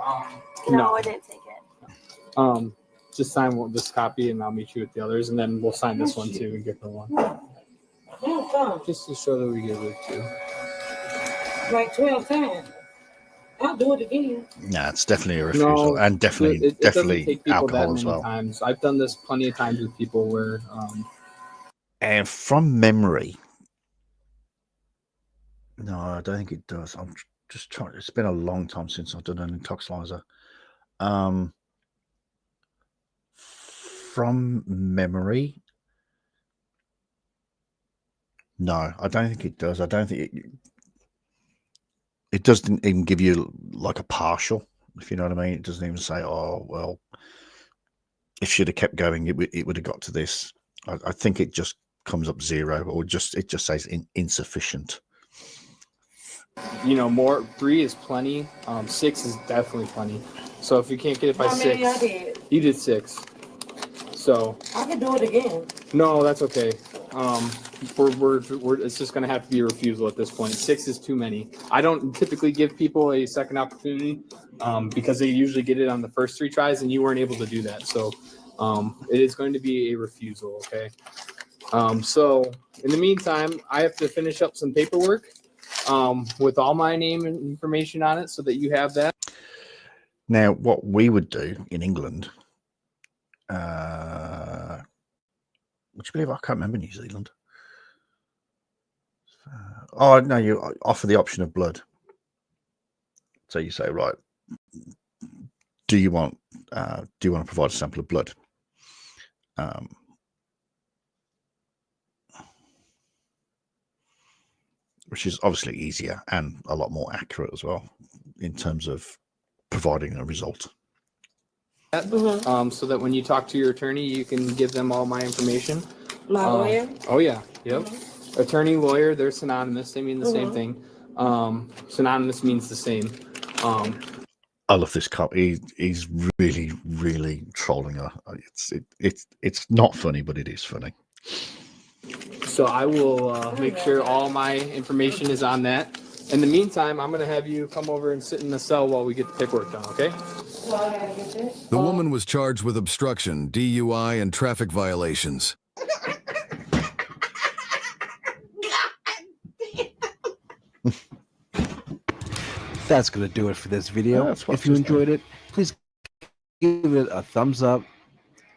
No, I didn't take it. Just sign this copy, and I'll meet you with the others, and then we'll sign this one too and give her one. Just to show that we give it to. Like 12 times. I'll do it again. Yeah, it's definitely a refusal, and definitely it doesn't take people alcohol that as many well. times. I've done this plenty of times with people where. And from memory, no, I don't think it does. I'm just trying. It's been a long time since I've done an intoxilizer. From memory, no, I don't think it does. I don't think it doesn't even give you like a partial, if you know what I mean. It doesn't even say, oh, well, if she'd have kept going, it would have got to this. I think it just comes up 0, or it just says insufficient. You know, more 3 is plenty. 6 is definitely plenty. So if you can't get it by 6, you did 6. So I can do it again. No, that's okay. It's just going to have to be a refusal at this point. 6 is too many. I don't typically give people a second opportunity because they usually get it on the first 3 tries, and you weren't able to do that. So it is going to be a refusal. Okay. So in the meantime, I have to finish up some paperwork with all my name and information on it so that you have that. Now, what we would do in England, would you believe I can't remember New Zealand? Oh no, you offer the option of blood. So you say, right, do you want to provide a sample of blood? Which is obviously easier and a lot more accurate as well in terms of providing a result. So that when you talk to your attorney, you can give them all my information. My lawyer? Oh yeah, yep. Attorney, lawyer, they're synonymous. They mean the same thing. Synonymous means the same. I love this cop. He's really, really trolling her. It's not funny, but it is funny. So I will make sure all my information is on that. In the meantime, I'm going to have you come over and sit in the cell while we get the paperwork done, okay? The woman was charged with obstruction, DUI, and traffic violations. That's going to do it for this video. Yeah, if you enjoyed it, please give it a thumbs up.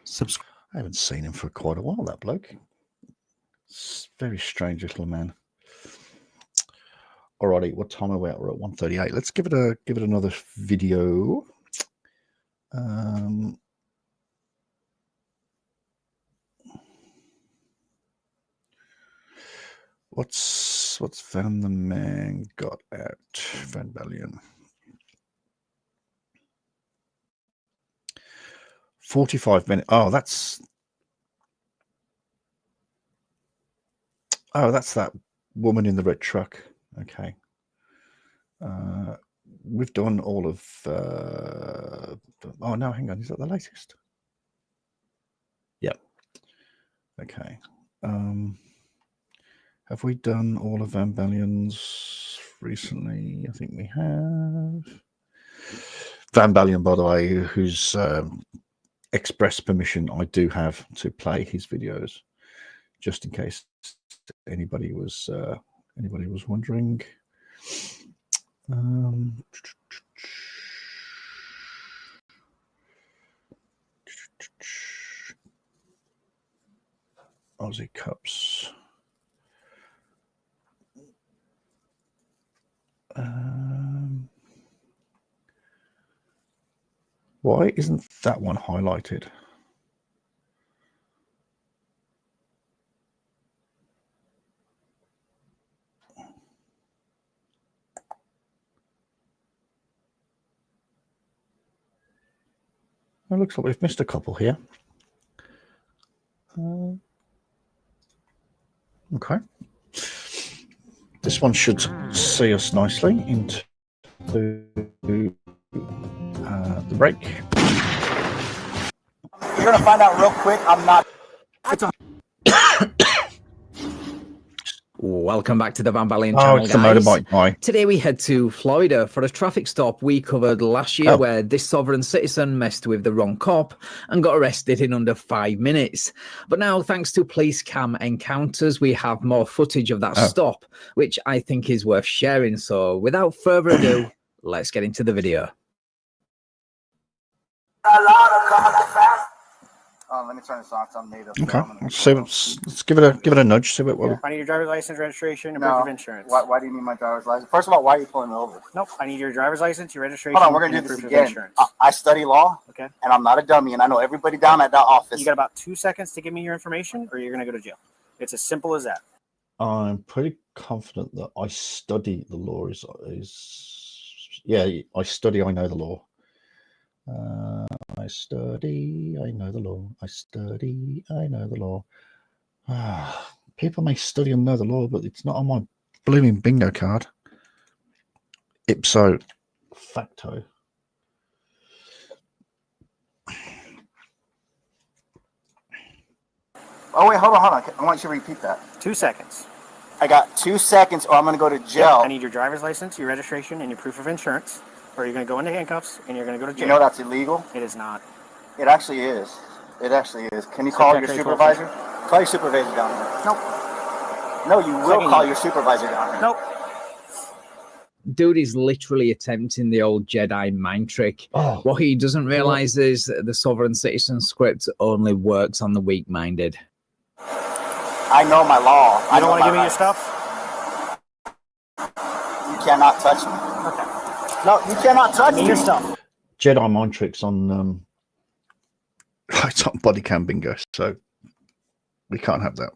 Subscribe. I haven't seen him for quite a while, that bloke. Very strange little man. Alrighty, what time are we at? We're at 1:38. Let's give it another video. What's Van the Man got at Van Balion? 45 minutes. Oh, that's that woman in the red truck. Okay. We've done all of oh no, hang on, is that the latest? Yep. Okay. Have we done all of Van Balion's recently? I think we have. Van Balion, by the way, whose express permission I do have to play his videos, just in case anybody was wondering. Aussie Cups. Why isn't that one highlighted? It looks like we've missed a couple here. Okay. This one should see us nicely into the break. You're gonna find out real quick. I'm not. Welcome back to the Van Balen Oh, channel, it's the guys. motorbike guy. Today we head to Florida for a traffic stop we covered last year where this sovereign citizen messed with the wrong cop and got arrested in under 5 minutes. But now, thanks to police cam encounters, we have more footage of that stop, which I think is worth sharing. So without further ado, let's get into the video. Let me turn this on. I'm native. Okay, let's give it a nudge. See what. I need your driver's license, registration, and proof of insurance. Why do you need my driver's license? First of all, why are you pulling me over? Nope. I need your driver's license, your registration. Hold on, we're gonna do this again. I study law. Okay. And I'm not a dummy, and I know everybody down at that office. You got about 2 seconds to give me your information, or you're gonna go to jail. It's as simple as that. I'm pretty confident that I study the law. Yeah, I study. I know the law. I study, I know the law. I study, I know the law. People may study and know the law, but it's not on my blooming bingo card. Ipso facto. Oh, wait, hold on. I want you to repeat that. 2 seconds. I got 2 seconds, or I'm going to go to jail. I need your driver's license, your registration, and your proof of insurance, or you're going to go into handcuffs, and you're going to go to jail. You know that's illegal? It is not. It actually is. It actually is. Can you call your supervisor? Call your supervisor down here. Nope. No, you will call your supervisor down here. Nope. Dude is literally attempting the old Jedi mind trick. What he doesn't realize is that the sovereign citizen script only works on the weak-minded. I know my law. You don't want to give me your stuff? You cannot touch me. Okay. No, you cannot touch me. Your stuff. Jedi mind tricks on it's on BodyCam bingo, so we can't have that.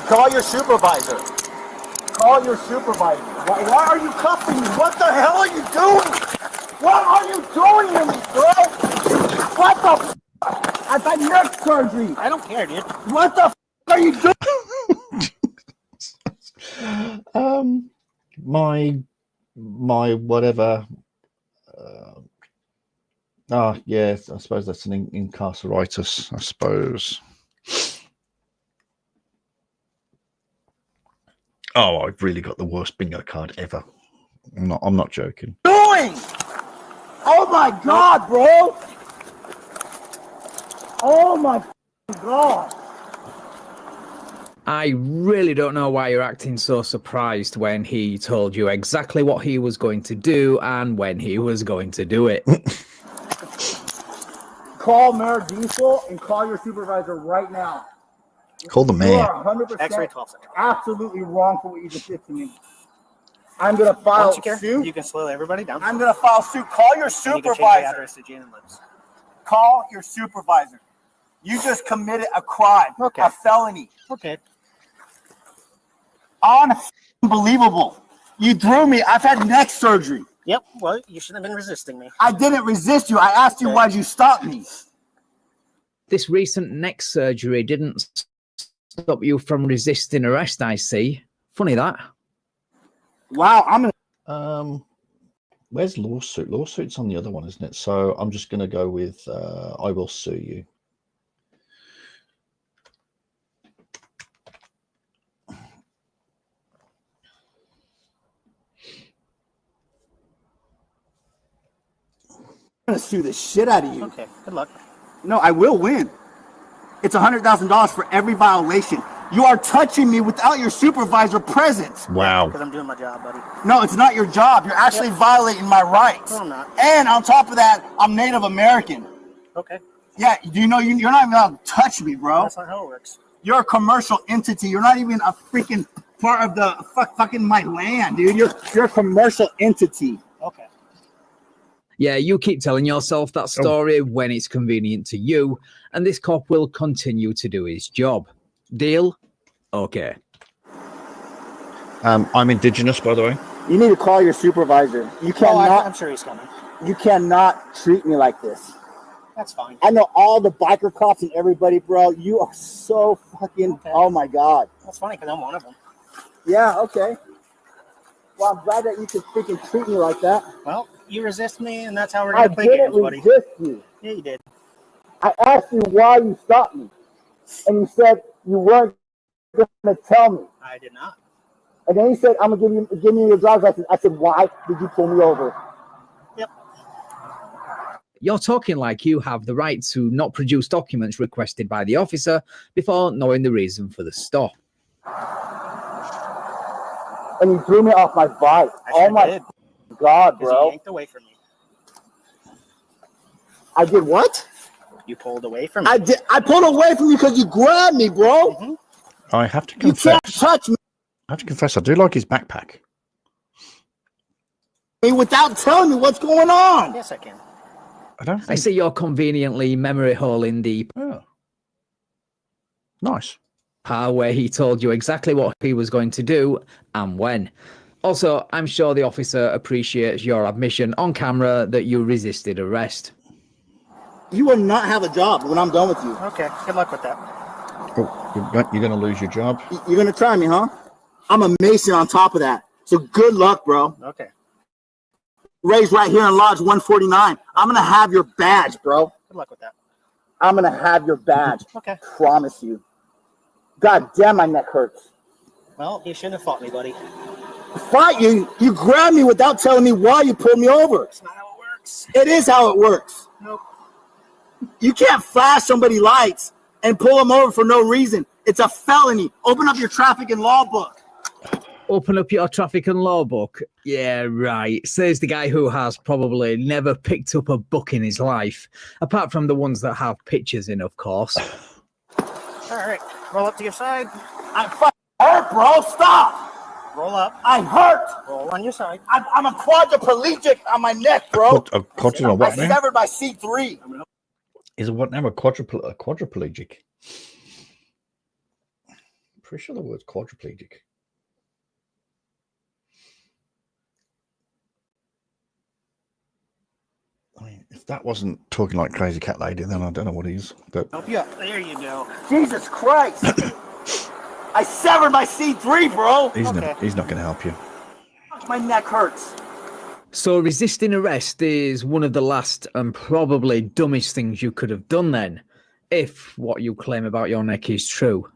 Call your supervisor. Call your supervisor. Why are you cuffing me? What the hell are you doing? What are you doing to me, bro? What the f? I've had neck surgery. I don't care, dude. What the f are you doing? My whatever. Yeah, I suppose that's an incarceritis. I suppose. Oh, I've really got the worst bingo card ever. I'm not joking. Doing? Oh my God, bro! Oh my God! I really don't know why you're acting so surprised when he told you exactly what he was going to do and when he was going to do it. Call Mayor Diesel and call your supervisor right now. Call the mayor. You are 100% absolutely wrong for what you just did to me. I'm going to file suit. You can slow everybody down. I'm going to file suit. Call your supervisor. Call your supervisor. You just committed a crime, a felony. Okay. Unbelievable. You threw me. I've had neck surgery. Yep. Well, you shouldn't have been resisting me. I didn't resist you. I asked you, why'd you stop me? This recent neck surgery didn't stop you from resisting arrest, I see. Funny that. Wow, I'm gonna where's lawsuit? Lawsuit's on the other one, isn't it? So I'm just gonna go with I will sue you. I'm gonna sue the shit out of you. Okay, good luck. No, I will win. It's $100,000 for every violation. You are touching me without your supervisor present. Wow. Because I'm doing my job, buddy. No, it's not your job. You're actually violating my rights. No, I'm not. And on top of that, I'm Native American. Okay. Yeah, do you know you're not even allowed to touch me, bro? That's not how it works. You're a commercial entity. You're not even a freaking part of the fucking my land, dude. You're a commercial entity. Okay. Yeah, you keep telling yourself that story when it's convenient to you, and this cop will continue to do his job. Deal? Okay. I'm indigenous, by the way. You need to call your supervisor. You cannot. I'm sure he's coming. You cannot treat me like this. That's fine. I know all the biker cops and everybody, bro. You are so fucking. Okay. Oh my God. That's funny because I'm one of them. Yeah. Okay. Well, I'm glad that you could freaking treat me like that. Well, you resist me, and that's how we're gonna play games, buddy. I didn't resist you. Yeah, you did. I asked you why you stopped me, and you said you weren't going to tell me. I did not. And then he said, I'm going to give me your driver's license. I said, why did you pull me over? You're talking like you have the right to not produce documents requested by the officer before knowing the reason for the stop. And he threw me off my bike. Oh my God, bro. You yanked away from me. I did what? You pulled away from me. I pulled away from you because you grabbed me, bro. I have to You confess. can't touch me I have to confess, I do like his backpack. without telling me what's going on. Yes, I can. I see you're conveniently memory holing the nice part where he told you exactly what he was going to do and when. Also, I'm sure the officer appreciates your admission on camera that you resisted arrest. You will not have a job when I'm done with you. Okay, good luck with that. Oh, you're going to lose your job? You're going to try me, huh? I'm a Mason on top of that. So good luck, bro. Okay. Raised right here in Lodge 149. I'm going to have your badge, bro. Good luck with that. I'm going to have your badge. Okay. Promise you. God damn, my neck hurts. Well, you shouldn't have fought me, buddy. Fight you? You grabbed me without telling me why you pulled me over. That's not how it works. It is how it works. Nope. You can't flash somebody lights and pull them over for no reason. It's a felony. Open up your traffic and law book. Open up your traffic and law book. Yeah, right. Says the guy who has probably never picked up a book in his life, apart from the ones that have pictures in, of course. All right. Roll up to your side. I'm fucking hurt, bro. Stop. Roll up. I'm hurt. Roll on your side. I'm a quadriplegic on my neck, bro. What I severed my C3. Is it what now? A quadriplegic? Pretty sure the word's quadriplegic. I mean, if that wasn't talking like Crazy Cat Lady, then I don't know what is. But Help you up. There you go. Jesus Christ. I severed my C3, bro. he's not going to help you. My neck hurts. So resisting arrest is one of the last and probably dumbest things you could have done then, if what you claim about your neck is true.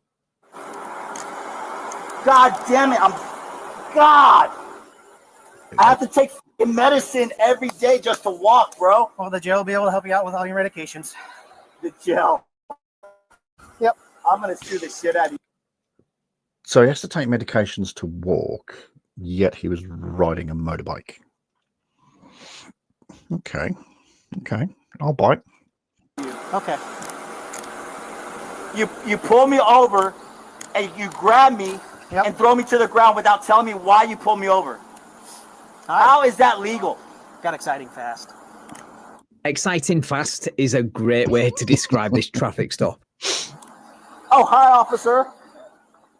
God damn it. God. I have to take medicine every day just to walk, bro. Well, the jail will be able to help you out with all your medications. The jail. Yep. I'm going to sue the shit out of you. So he has to take medications to walk, yet he was riding a motorbike. Okay. I'll bite. Okay. You pull me over and you grab me and throw me to the ground without telling me why you pulled me over. How is that legal? Got exciting fast. Exciting fast is a great way to describe this traffic stop. Oh, hi, officer.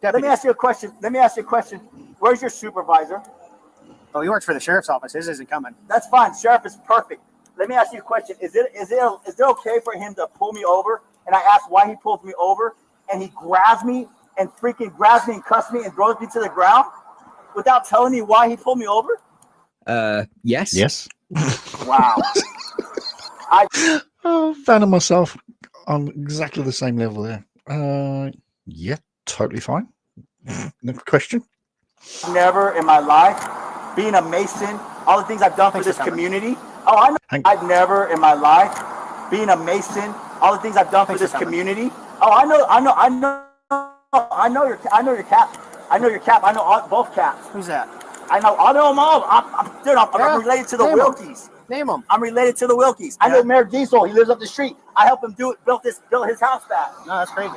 Let me ask you a question. Where's your supervisor? Oh, he works for the sheriff's office. His isn't coming. That's fine. Sheriff is perfect. Let me ask you a question. Is it okay for him to pull me over? And I ask why he pulls me over, and he grabs me and cuffs me and throws me to the ground without telling me why he pulled me over? Yes. Yes. Wow. I found myself on exactly the same level there. Yeah, totally fine. Next question. Never in my life, being a Mason, all the things I've done for this community. Oh, I know. I've never in my life, being a Mason, all the things I've done for this community. Oh, I know your cap. I know your cap. I know both caps. Who's that? I know them all. I'm related to the Wilkies. Name them. I'm related to the Wilkies. I know Mayor Diesel. He lives up the street. I helped him build his house back. No, that's crazy.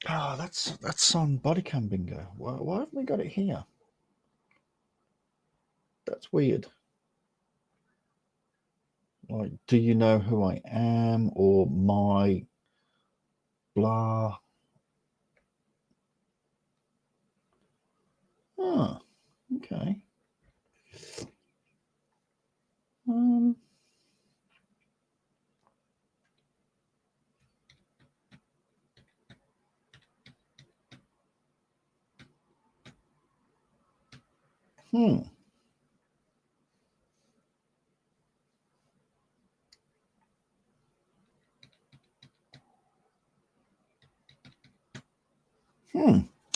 Oh, that's on BodyCam bingo. Why haven't we got it here? That's weird. Like, do you know who I am or my blah? Oh, okay.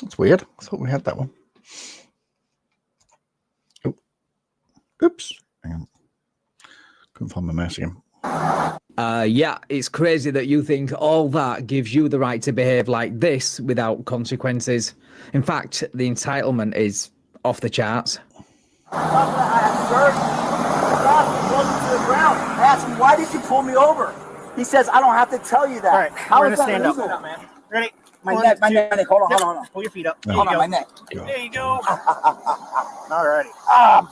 That's weird. I thought we had that one. Oh. Oops. Hang on. Couldn't find my mouse again. Yeah, it's crazy that you think all that gives you the right to behave like this without consequences. In fact, the entitlement is off the charts. Sir, I asked him, why did you pull me over? He says, I don't have to tell you that. All right, How we're is gonna that stand up. legal, man? Ready? My neck. Hold on. Pull your feet up. Hold on, my neck. There you go. All righty.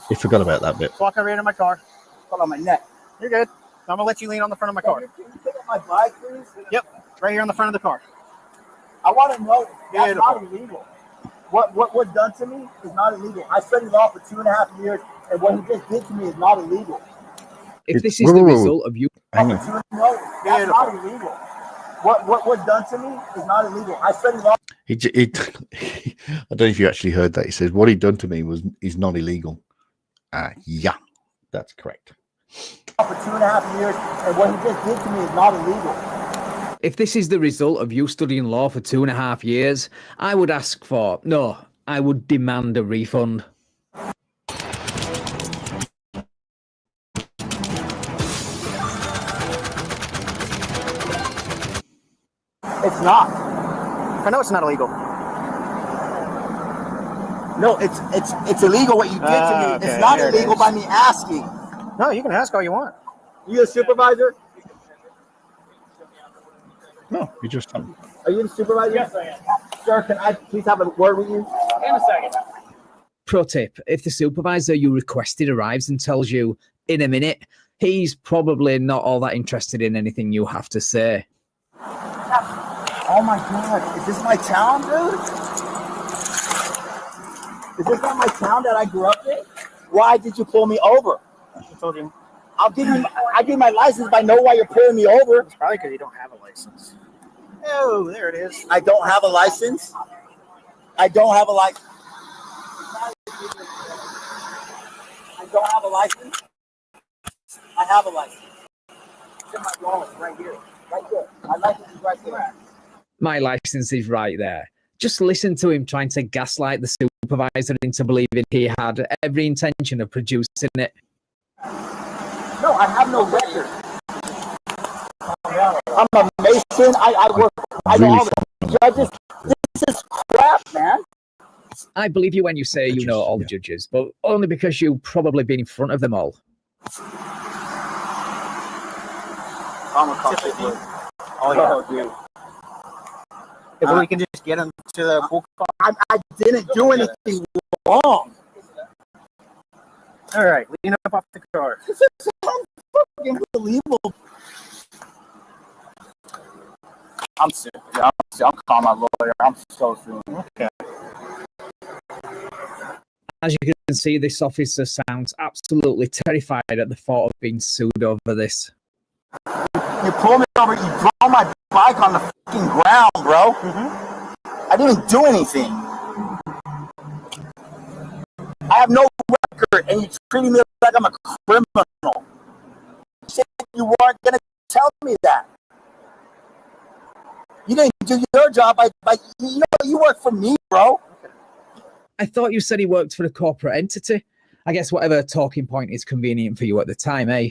He forgot about that bit. Walk over into my car. Hold on, my neck. You're good. I'm gonna let you lean on the front of my car. Can you pick up my bike, please? Yep, right here on the front of the car. I want to know, that's Beautiful. not illegal. What done to me is not illegal. I studied law for 2.5 years, and what he just did to me is not illegal. If this is the result of you... Hang on. No, that's not illegal. What done to me is not illegal. I studied law. I don't know if you actually heard that. He says, what he done to me is not illegal. Yeah, that's correct. For 2.5 years, and what he just did to me is not illegal. If this is the result of you studying law for 2.5 years, I would ask for... No, I would demand a refund. It's not. I know it's not illegal. No, it's illegal what you did to me. Okay, It's not there it illegal is. by me asking. No, you can ask all you want. You a supervisor? No, you just... Are you the supervisor? Yes, I am. Sir, can I please have a word with you? In a second. Pro tip, if the supervisor you requested arrives and tells you in a minute, he's probably not all that interested in anything you have to say. Oh my God, is this my town, dude? Is this not my town that I grew up in? Why did you pull me over? I told you. I give you my license if I know why you're pulling me over. It's probably because you don't have a license. Oh, there it is. I don't have a license. I don't have a license. I don't have a license. I have a license. It's in my wallet right here. Right there. My license is right there. My license is right there. Just listen to him trying to gaslight the supervisor into believing he had every intention of producing it. No, I have no record. I'm a Mason. I work. I know all the judges. This is crap, man. I believe you when you say you know all the judges, but only because you've probably been in front of them all. I'm a couple. Oh, yeah. Dude. If we can just get him to the pool car. I didn't do anything wrong. All right, lean up off the car. This is unbelievable. I'm sick. I'm calling my lawyer. I'm so soon. Okay. As you can see, this officer sounds absolutely terrified at the thought of being sued over this. You pulled me over. You throw my bike on the fucking ground, bro. I didn't do anything. I have no record, and you're treating me like I'm a criminal. You said you weren't going to tell me that. You didn't do your job by you work for me, bro. I thought you said he worked for a corporate entity. I guess whatever talking point is convenient for you at the time, eh?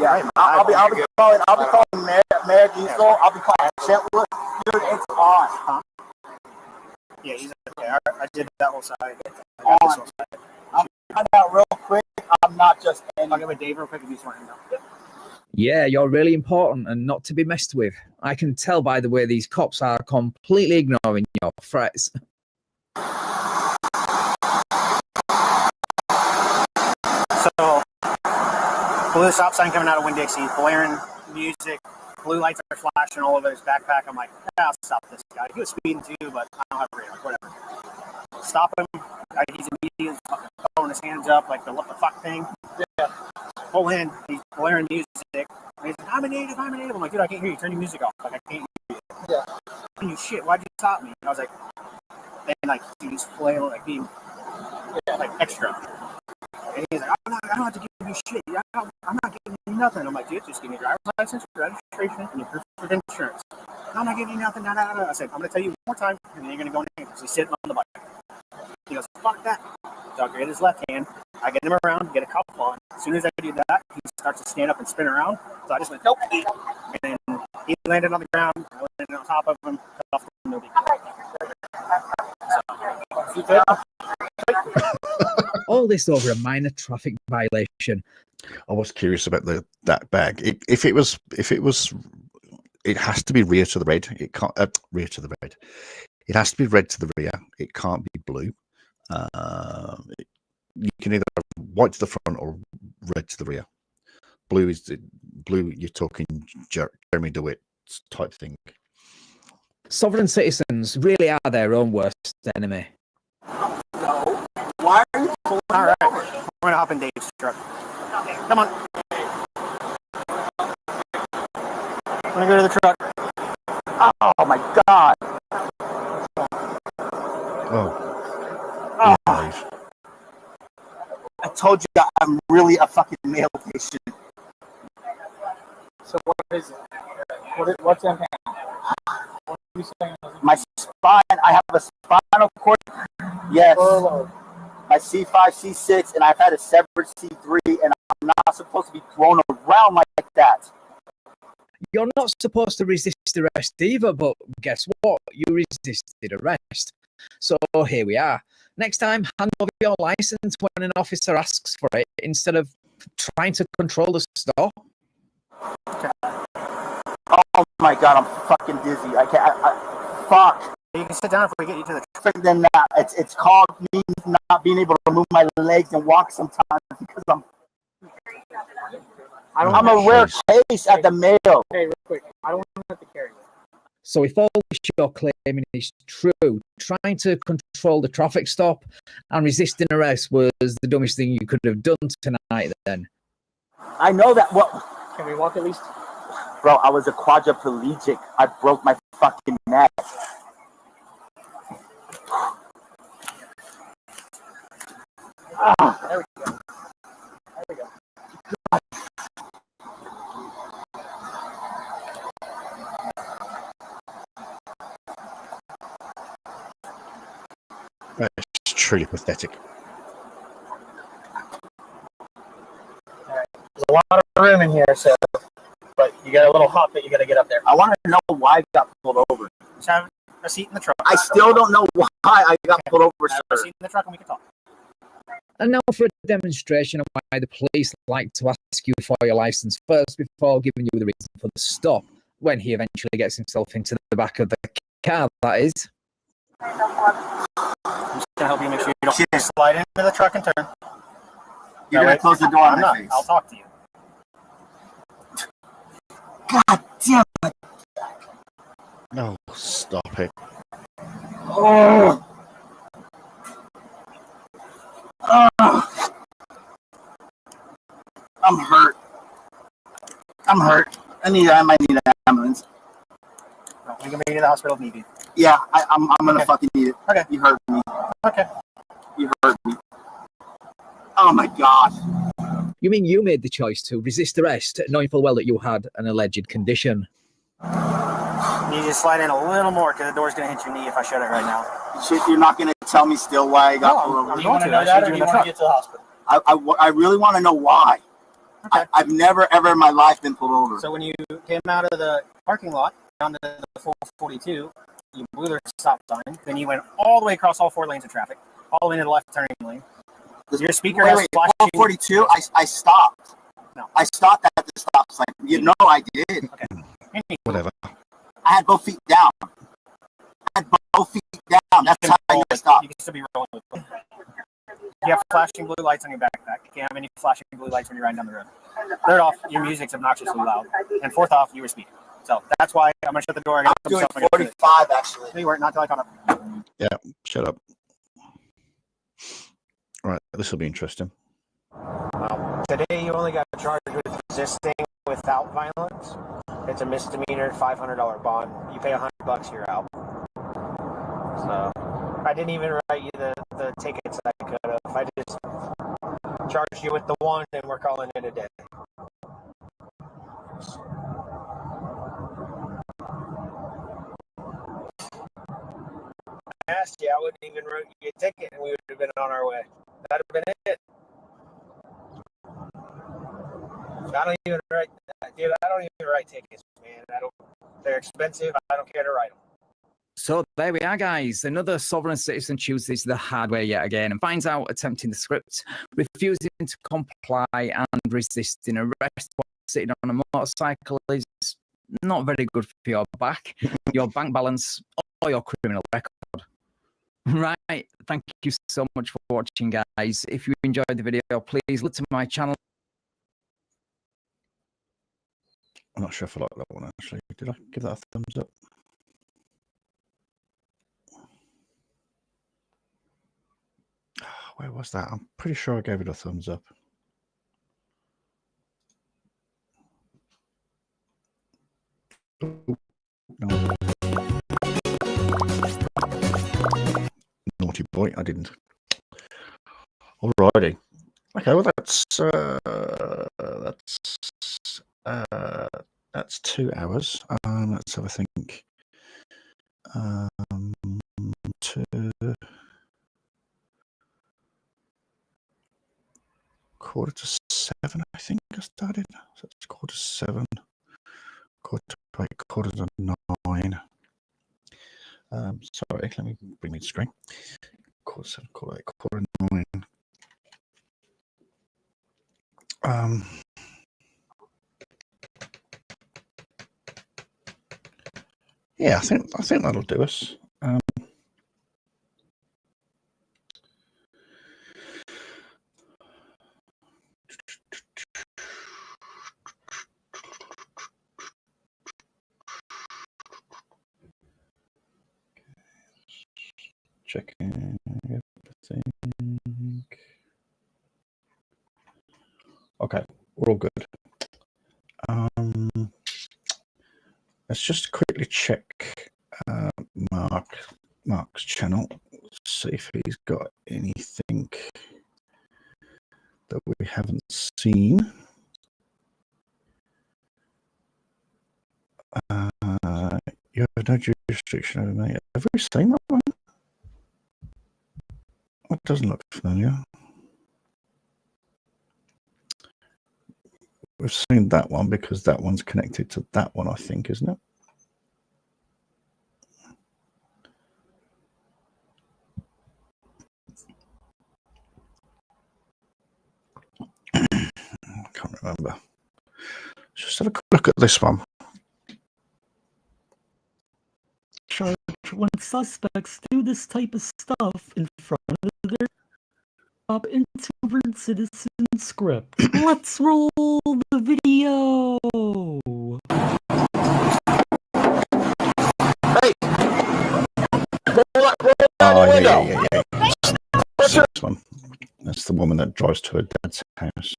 Yeah, I'll be calling Mayor Diesel. I'll be calling Chetwood. Dude, it's on. Huh? Yeah, he's okay. I did that whole side. On. I'm find out real quick. I'm not just in. I'll give it Dave real quick if you just want him to know. Yeah, you're really important and not to be messed with. I can tell by the way these cops are completely ignoring your threats. So, blue stop sign coming out of Winn-Dixie, blaring music, blue lights are flashing all over his backpack. I'm like, I'll stop this guy. He was speeding too, but I don't have radar, whatever. Stop him. He's immediately fucking throwing his hands up like the what the fuck thing. Yeah. Pull in. He's blaring music. And he's like, I'm a native. I'm like, dude, I can't hear you. Turn your music off. Like, I can't hear you. Yeah. giving you shit. Why'd you stop me? And I was like, and like he's flailing, like being like extra. And he's like, I don't have to give you shit. I'm not giving you nothing. I'm like, dude, just give me your driver's license, your registration, and your proof of insurance. No, I'm not giving you nothing. No. I said, I'm going to tell you one more time, and then you're going to go in there. So he's sitting on the bike. He goes, fuck that. So I get his left hand. I get him around, get a cuff on. As soon as I do that, he starts to stand up and spin around. So I just went, nope. And then he landed on the ground. I landed on top of him. Cuffed him, no big deal. All this over a minor traffic violation. I was curious about that bag. It has to be rear to the red. It can't rear to the red. It has to be red to the rear. It can't be blue. You can either have white to the front or red to the rear. Blue is blue. You're talking Jeremy DeWitt type thing. Sovereign citizens really are their own worst enemy. No. Why are you pulling? All right. We're going to hop in Dave's truck. Come on. I'm going to go to the truck. Oh, my God. Oh. I told you I'm really a fucking male patient. So what is it? What's in hand? What are you saying? My spine, I have a spinal cord. Yes. Furloughed. My C5, C6, and I've had a severed C3, and I'm not supposed to be thrown around like that. You're not supposed to resist arrest either, but guess what? You resisted arrest. So here we are. Next time, hand over your license when an officer asks for it instead of trying to control the stop. Okay. Oh my God, I'm fucking dizzy. I can't. Fuck. You can sit down if we get you to the truck. Then that. It's called me not being able to move my legs and walk sometimes because I'm a rare case at the Mayo. Hey, real quick. I don't want to have to carry you. So if all you're claiming is true, trying to control the traffic stop and resisting arrest was the dumbest thing you could have done tonight then. I know that. Well, can we walk at least? Bro, I was a quadriplegic. I broke my fucking neck. There we go. There we go. It's truly pathetic. There's a lot of room in here, so but you got a little hop that you got to get up there. I want to know why I got pulled over. Just have a seat in the truck. I still don't know why I got pulled over, sir. Have a seat in the truck and we can talk. And now for a demonstration of why the police like to ask you for your license first before giving you the reason for the stop, when he eventually gets himself into the back of the car, that is. I'm just going to help you make sure you don't slide into the truck and turn. You're going to close the door on my face. I'll talk to you. God damn it. No, stop it. Oh. I'm hurt. I might need an ambulance. You can make it to the hospital if needed. Yeah, I'm gonna fucking need it. Okay. You hurt me. Okay. You hurt me. Oh my God. You mean you made the choice to resist arrest, knowing full well that you had an alleged condition? You need to slide in a little more because the door's gonna hit your knee if I shut it right now. Shit, you're not gonna tell me still why I got pulled over. Do you want to know that, or do you want to get to the hospital? I really want to know why. Okay. I've never ever in my life been pulled over. So when you came out of the parking lot down to the 442, you blew the stop sign. Then you went all the way across all 4 lanes of traffic, all the way into the left turning lane. Your speaker has flashing. 442. I stopped. No, I stopped at the stop sign. You know I did. Okay. Whatever. I had both feet down. That's how I stopped. You can still be rolling with them. You have flashing blue lights on your backpack. You can't have any flashing blue lights when you're riding down the road. Third off, your music's obnoxiously loud. And fourth off, you were speeding. So that's why I'm going to shut the door. I'm doing 45, actually. No, you weren't. Not until I caught up. Yeah, shut up. All right, this will be interesting. Today, you only got charged with resisting without violence. It's a misdemeanor, $500 bond. You pay $100 $50 your album. So I didn't even write you the tickets I could have. I just charged you with the one, and we're calling it a day. I asked you, I wouldn't even write you a ticket, and we would have been on our way. That'd have been it. I don't even write, dude. I don't even write tickets, man. They're expensive. I don't care to write them. So there we are, guys. Another sovereign citizen chooses the hard way yet again and finds out attempting the script, refusing to comply and resisting arrest while sitting on a motorcycle is not very good for your back, your bank balance, or your criminal record. Right. Thank you so much for watching, guys. If you enjoyed the video, please look to my channel. I'm not sure if I like that one, actually. Did I give that a thumbs up? Where was that? I'm pretty sure I gave it a thumbs up. Ooh, no. Naughty boy, I didn't. Alrighty. Okay, well that's 2 hours. Let's have a think. 6:45, I think I started. So it's 6:45, 8:45, 9:45. Sorry, let me bring me to screen. 7:45, 8:45, 9:45. Yeah, I think that'll do us. Checking everything. Okay, we're all good. Let's just quickly check Mark's channel, see if he's got anything that we haven't seen. You have no jurisdiction over me. Have we seen that one? It doesn't look familiar. We've seen that one because that one's connected to that one, I think, isn't it? Can't remember. Just have a quick look at this one. Charge when suspects do this type of stuff in front of their up into citizen script. Let's roll the video. Hey! Roll the window. Yeah. That's this one. That's the woman that drives to her dad's house.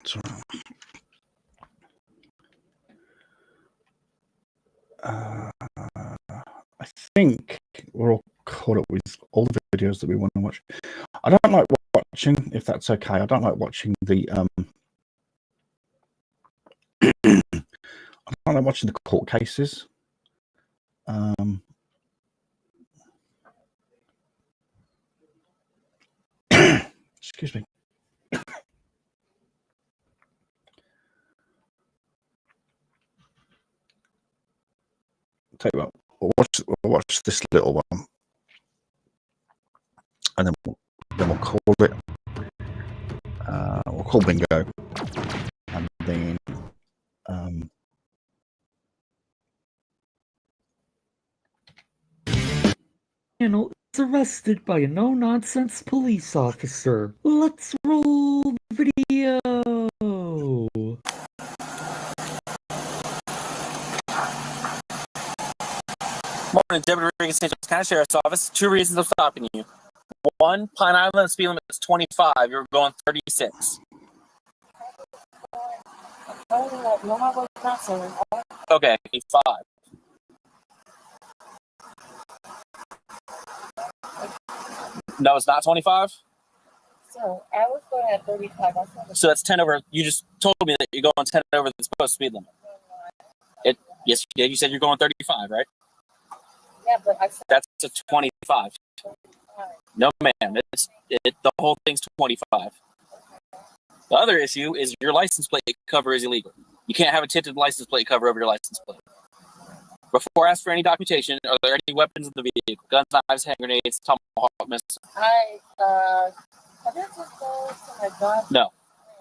So, I think we're all caught up with all the videos that we want to watch. I don't like watching, if that's okay. I don't like watching the I don't like watching the court cases. Excuse me. Tell you what, we'll watch this little one, and then we'll call it. We'll call bingo, and then channel is arrested by a no-nonsense police officer. Let's roll the video. Morning, Deputy Rodriguez, St. John's County Sheriff's Office. 2 reasons I'm stopping you. 1, Pine Island speed limit is 25. You're going 36. Okay, 5. No, it's not 25? So I was going at 35. So that's 10 over. You just told me that you're going 10 over the supposed speed limit. Yes, you did. You said you're going 35, right? Yeah, but I said That's a 25. No, ma'am. The whole thing's 25. The other issue is your license plate cover is illegal. You can't have a tinted license plate cover over your license plate. Before I ask for any documentation, are there any weapons in the vehicle? Guns, knives, hand grenades, tomahawk missiles? I didn't just go to my job. No.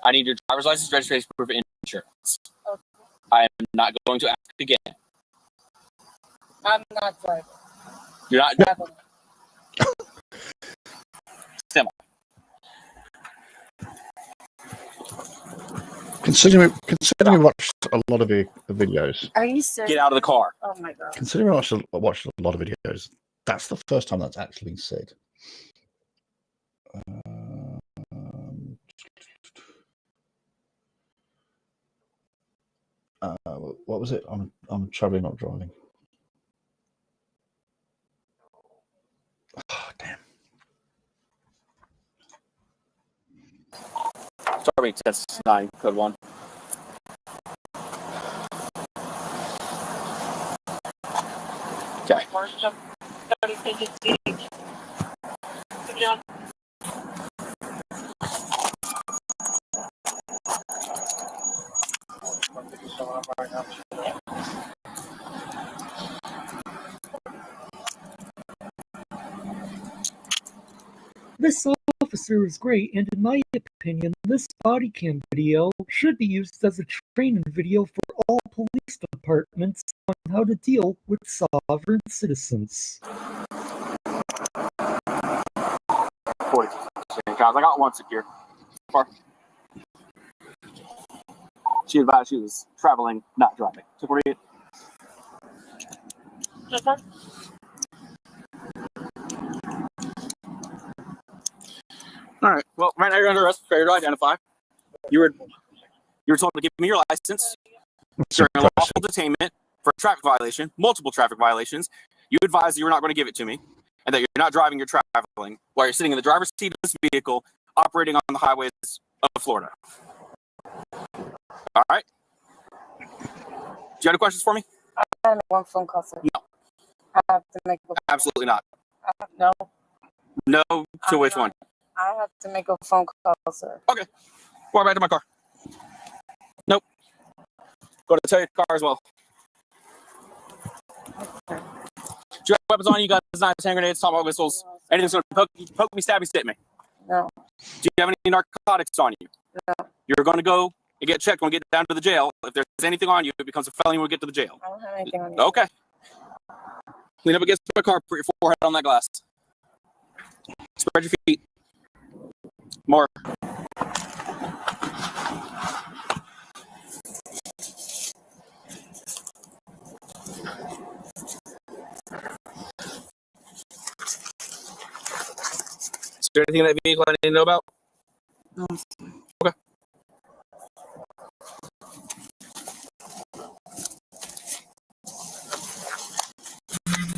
I need your driver's license, registration, proof, and insurance. Okay. I am not going to ask again. I'm not driving. You're not driving. Semi. Considering we watched a lot of the videos, Are you serious? Get out of the car. Oh my god. considering we watched a lot of videos, that's the first time that's actually been said. What was it? I'm traveling, not driving. Oh, damn. Sorry, test 9, code 1. Okay. This officer is great, and in my opinion, this body cam video should be used as a training video for all police departments on how to deal with sovereign citizens. 40. Guys, I got one secure. Far. She advised she was traveling, not driving. 248. All right. Well, right now you're under arrest. Failure to identify. You were told to give me your license during a lawful detainment for a traffic violation, multiple traffic violations. You advised you were not going to give it to me, and that you're not driving, you're traveling while you're sitting in the driver's seat of this vehicle, operating on the highways of Florida. All right. Do you have any questions for me? I have one phone call, sir. No. I have to make a Absolutely not. no. No to which one? I have to make a phone call, sir. Okay. Walk back to my car. Nope. Go to tell your car as well. Do you have weapons on you? Guns, knives, hand grenades, tomahawk missiles, anything that's going to poke me, stab me, stick me? No. Do you have any narcotics on you? No. You're going to go and get checked when we get down to the jail. If there's anything on you, it becomes a felony when we get to the jail. I don't have anything on you. Okay. Lean up against my car, put your forehead on that glass. Spread your feet. More. Is there anything in that vehicle I need to know about? No. Okay.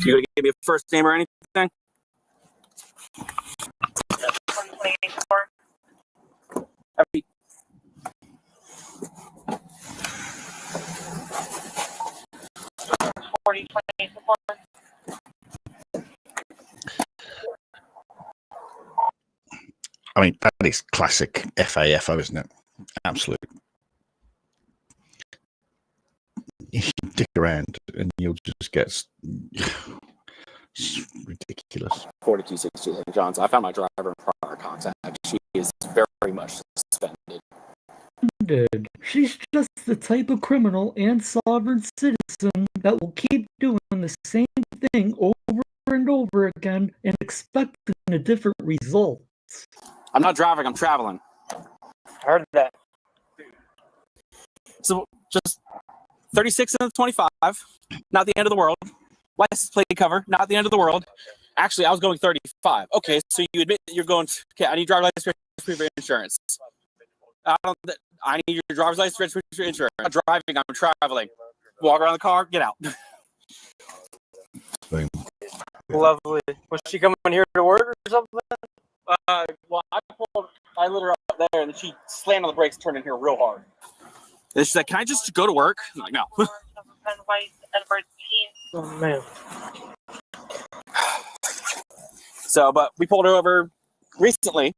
You gonna give me a first name or anything? Happy. I mean, that is classic FAFO, isn't it? Absolute. You dick around and you'll just get ridiculous. 4260 St. John's. I found my driver in prior contact. She is very much suspended. She's just the type of criminal and sovereign citizen that will keep doing the same thing over and over over again and expecting a different result. I'm not driving, I'm traveling. Heard that. So just 36 and 25, not the end of the world. License plate cover, not the end of the world. Actually, I was going 35. Okay, so you admit that you're going, okay, I need driver's license for insurance. I need your driver's license for insurance. I'm not driving, I'm traveling. Walk around the car, get out. Boom. Lovely. Was she coming here to work or something? Well, I lit her up there, and then she slammed on the brakes, turned in here real hard. And she's like, "Can I just go to work?" I'm like, "No." Oh man. So, but we pulled her over recently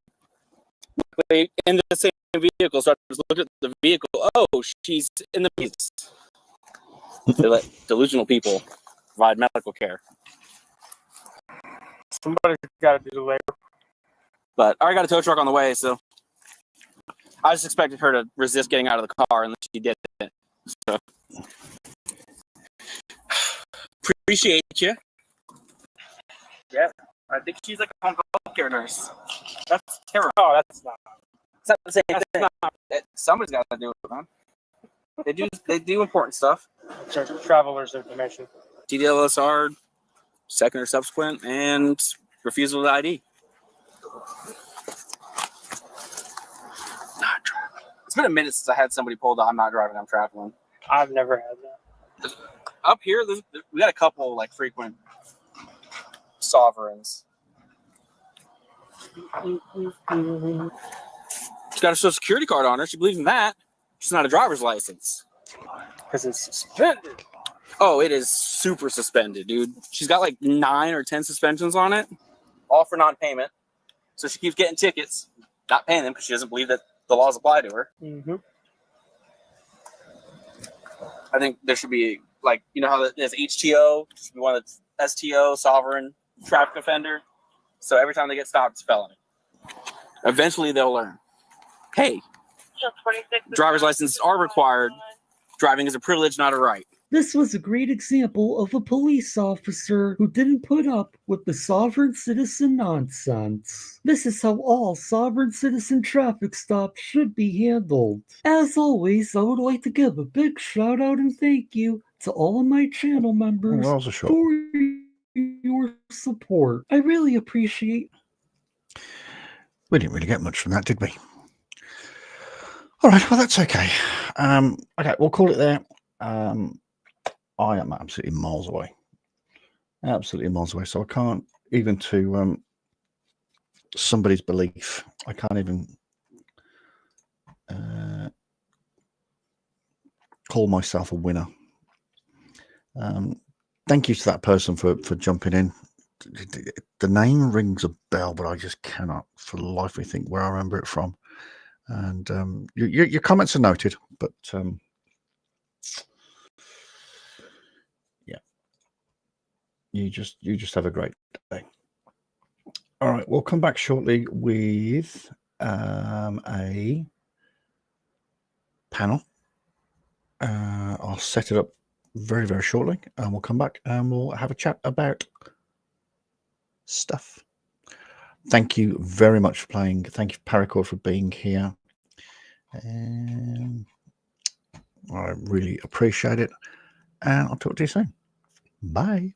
in the same vehicle. So I just looked at the vehicle. Oh, she's in the business. They let delusional people provide medical care. Somebody's got to do the labor. But I already got a tow truck on the way, so I just expected her to resist getting out of the car, and she did it. So appreciate you. Yeah, I think she's like a home health care nurse. That's terrible. Oh, that's not. It's not the same thing. Somebody's got to do it, man. They do important stuff. Travelers information. TDLSR, second or subsequent, and refusal to ID. Not driving. It's been a minute since I had somebody pulled the "I'm not driving, I'm traveling." I've never had that. Up here, we got a couple like frequent sovereigns. She's got a social security card on her. She believes in that. She's not a driver's license. Because it's suspended. Oh, it is super suspended, dude. She's got like 9 or 10 suspensions on it, all for non-payment. So she keeps getting tickets, not paying them because she doesn't believe that the laws apply to her. Mm-hmm. I think there should be, like, you know how there's HTO, there should be one that's STO, sovereign, traffic offender. So every time they get stopped, it's a felony. Eventually they'll learn. Hey, driver's licenses are required. Driving is a privilege, not a right. This was a great example of a police officer who didn't put up with the sovereign citizen nonsense. This is how all sovereign citizen traffic stops should be handled. As always, I would like to give a big shout out and thank you to all of my channel members for your support. I really appreciate. We didn't really get much from that, did we? All right, well, that's okay. Okay, we'll call it there. I am absolutely miles away. Absolutely miles away. So I can't even, to somebody's belief, I can't even call myself a winner. Thank you to that person for jumping in. The name rings a bell, but I just cannot for the life of me think where I remember it from. And your comments are noted, but yeah, you just have a great day. All right, we'll come back shortly with a panel. I'll set it up very, very shortly, and we'll come back and we'll have a chat about stuff. Thank you very much for playing. Thank you, Paracord, for being here. And I really appreciate it. And I'll talk to you soon. Bye.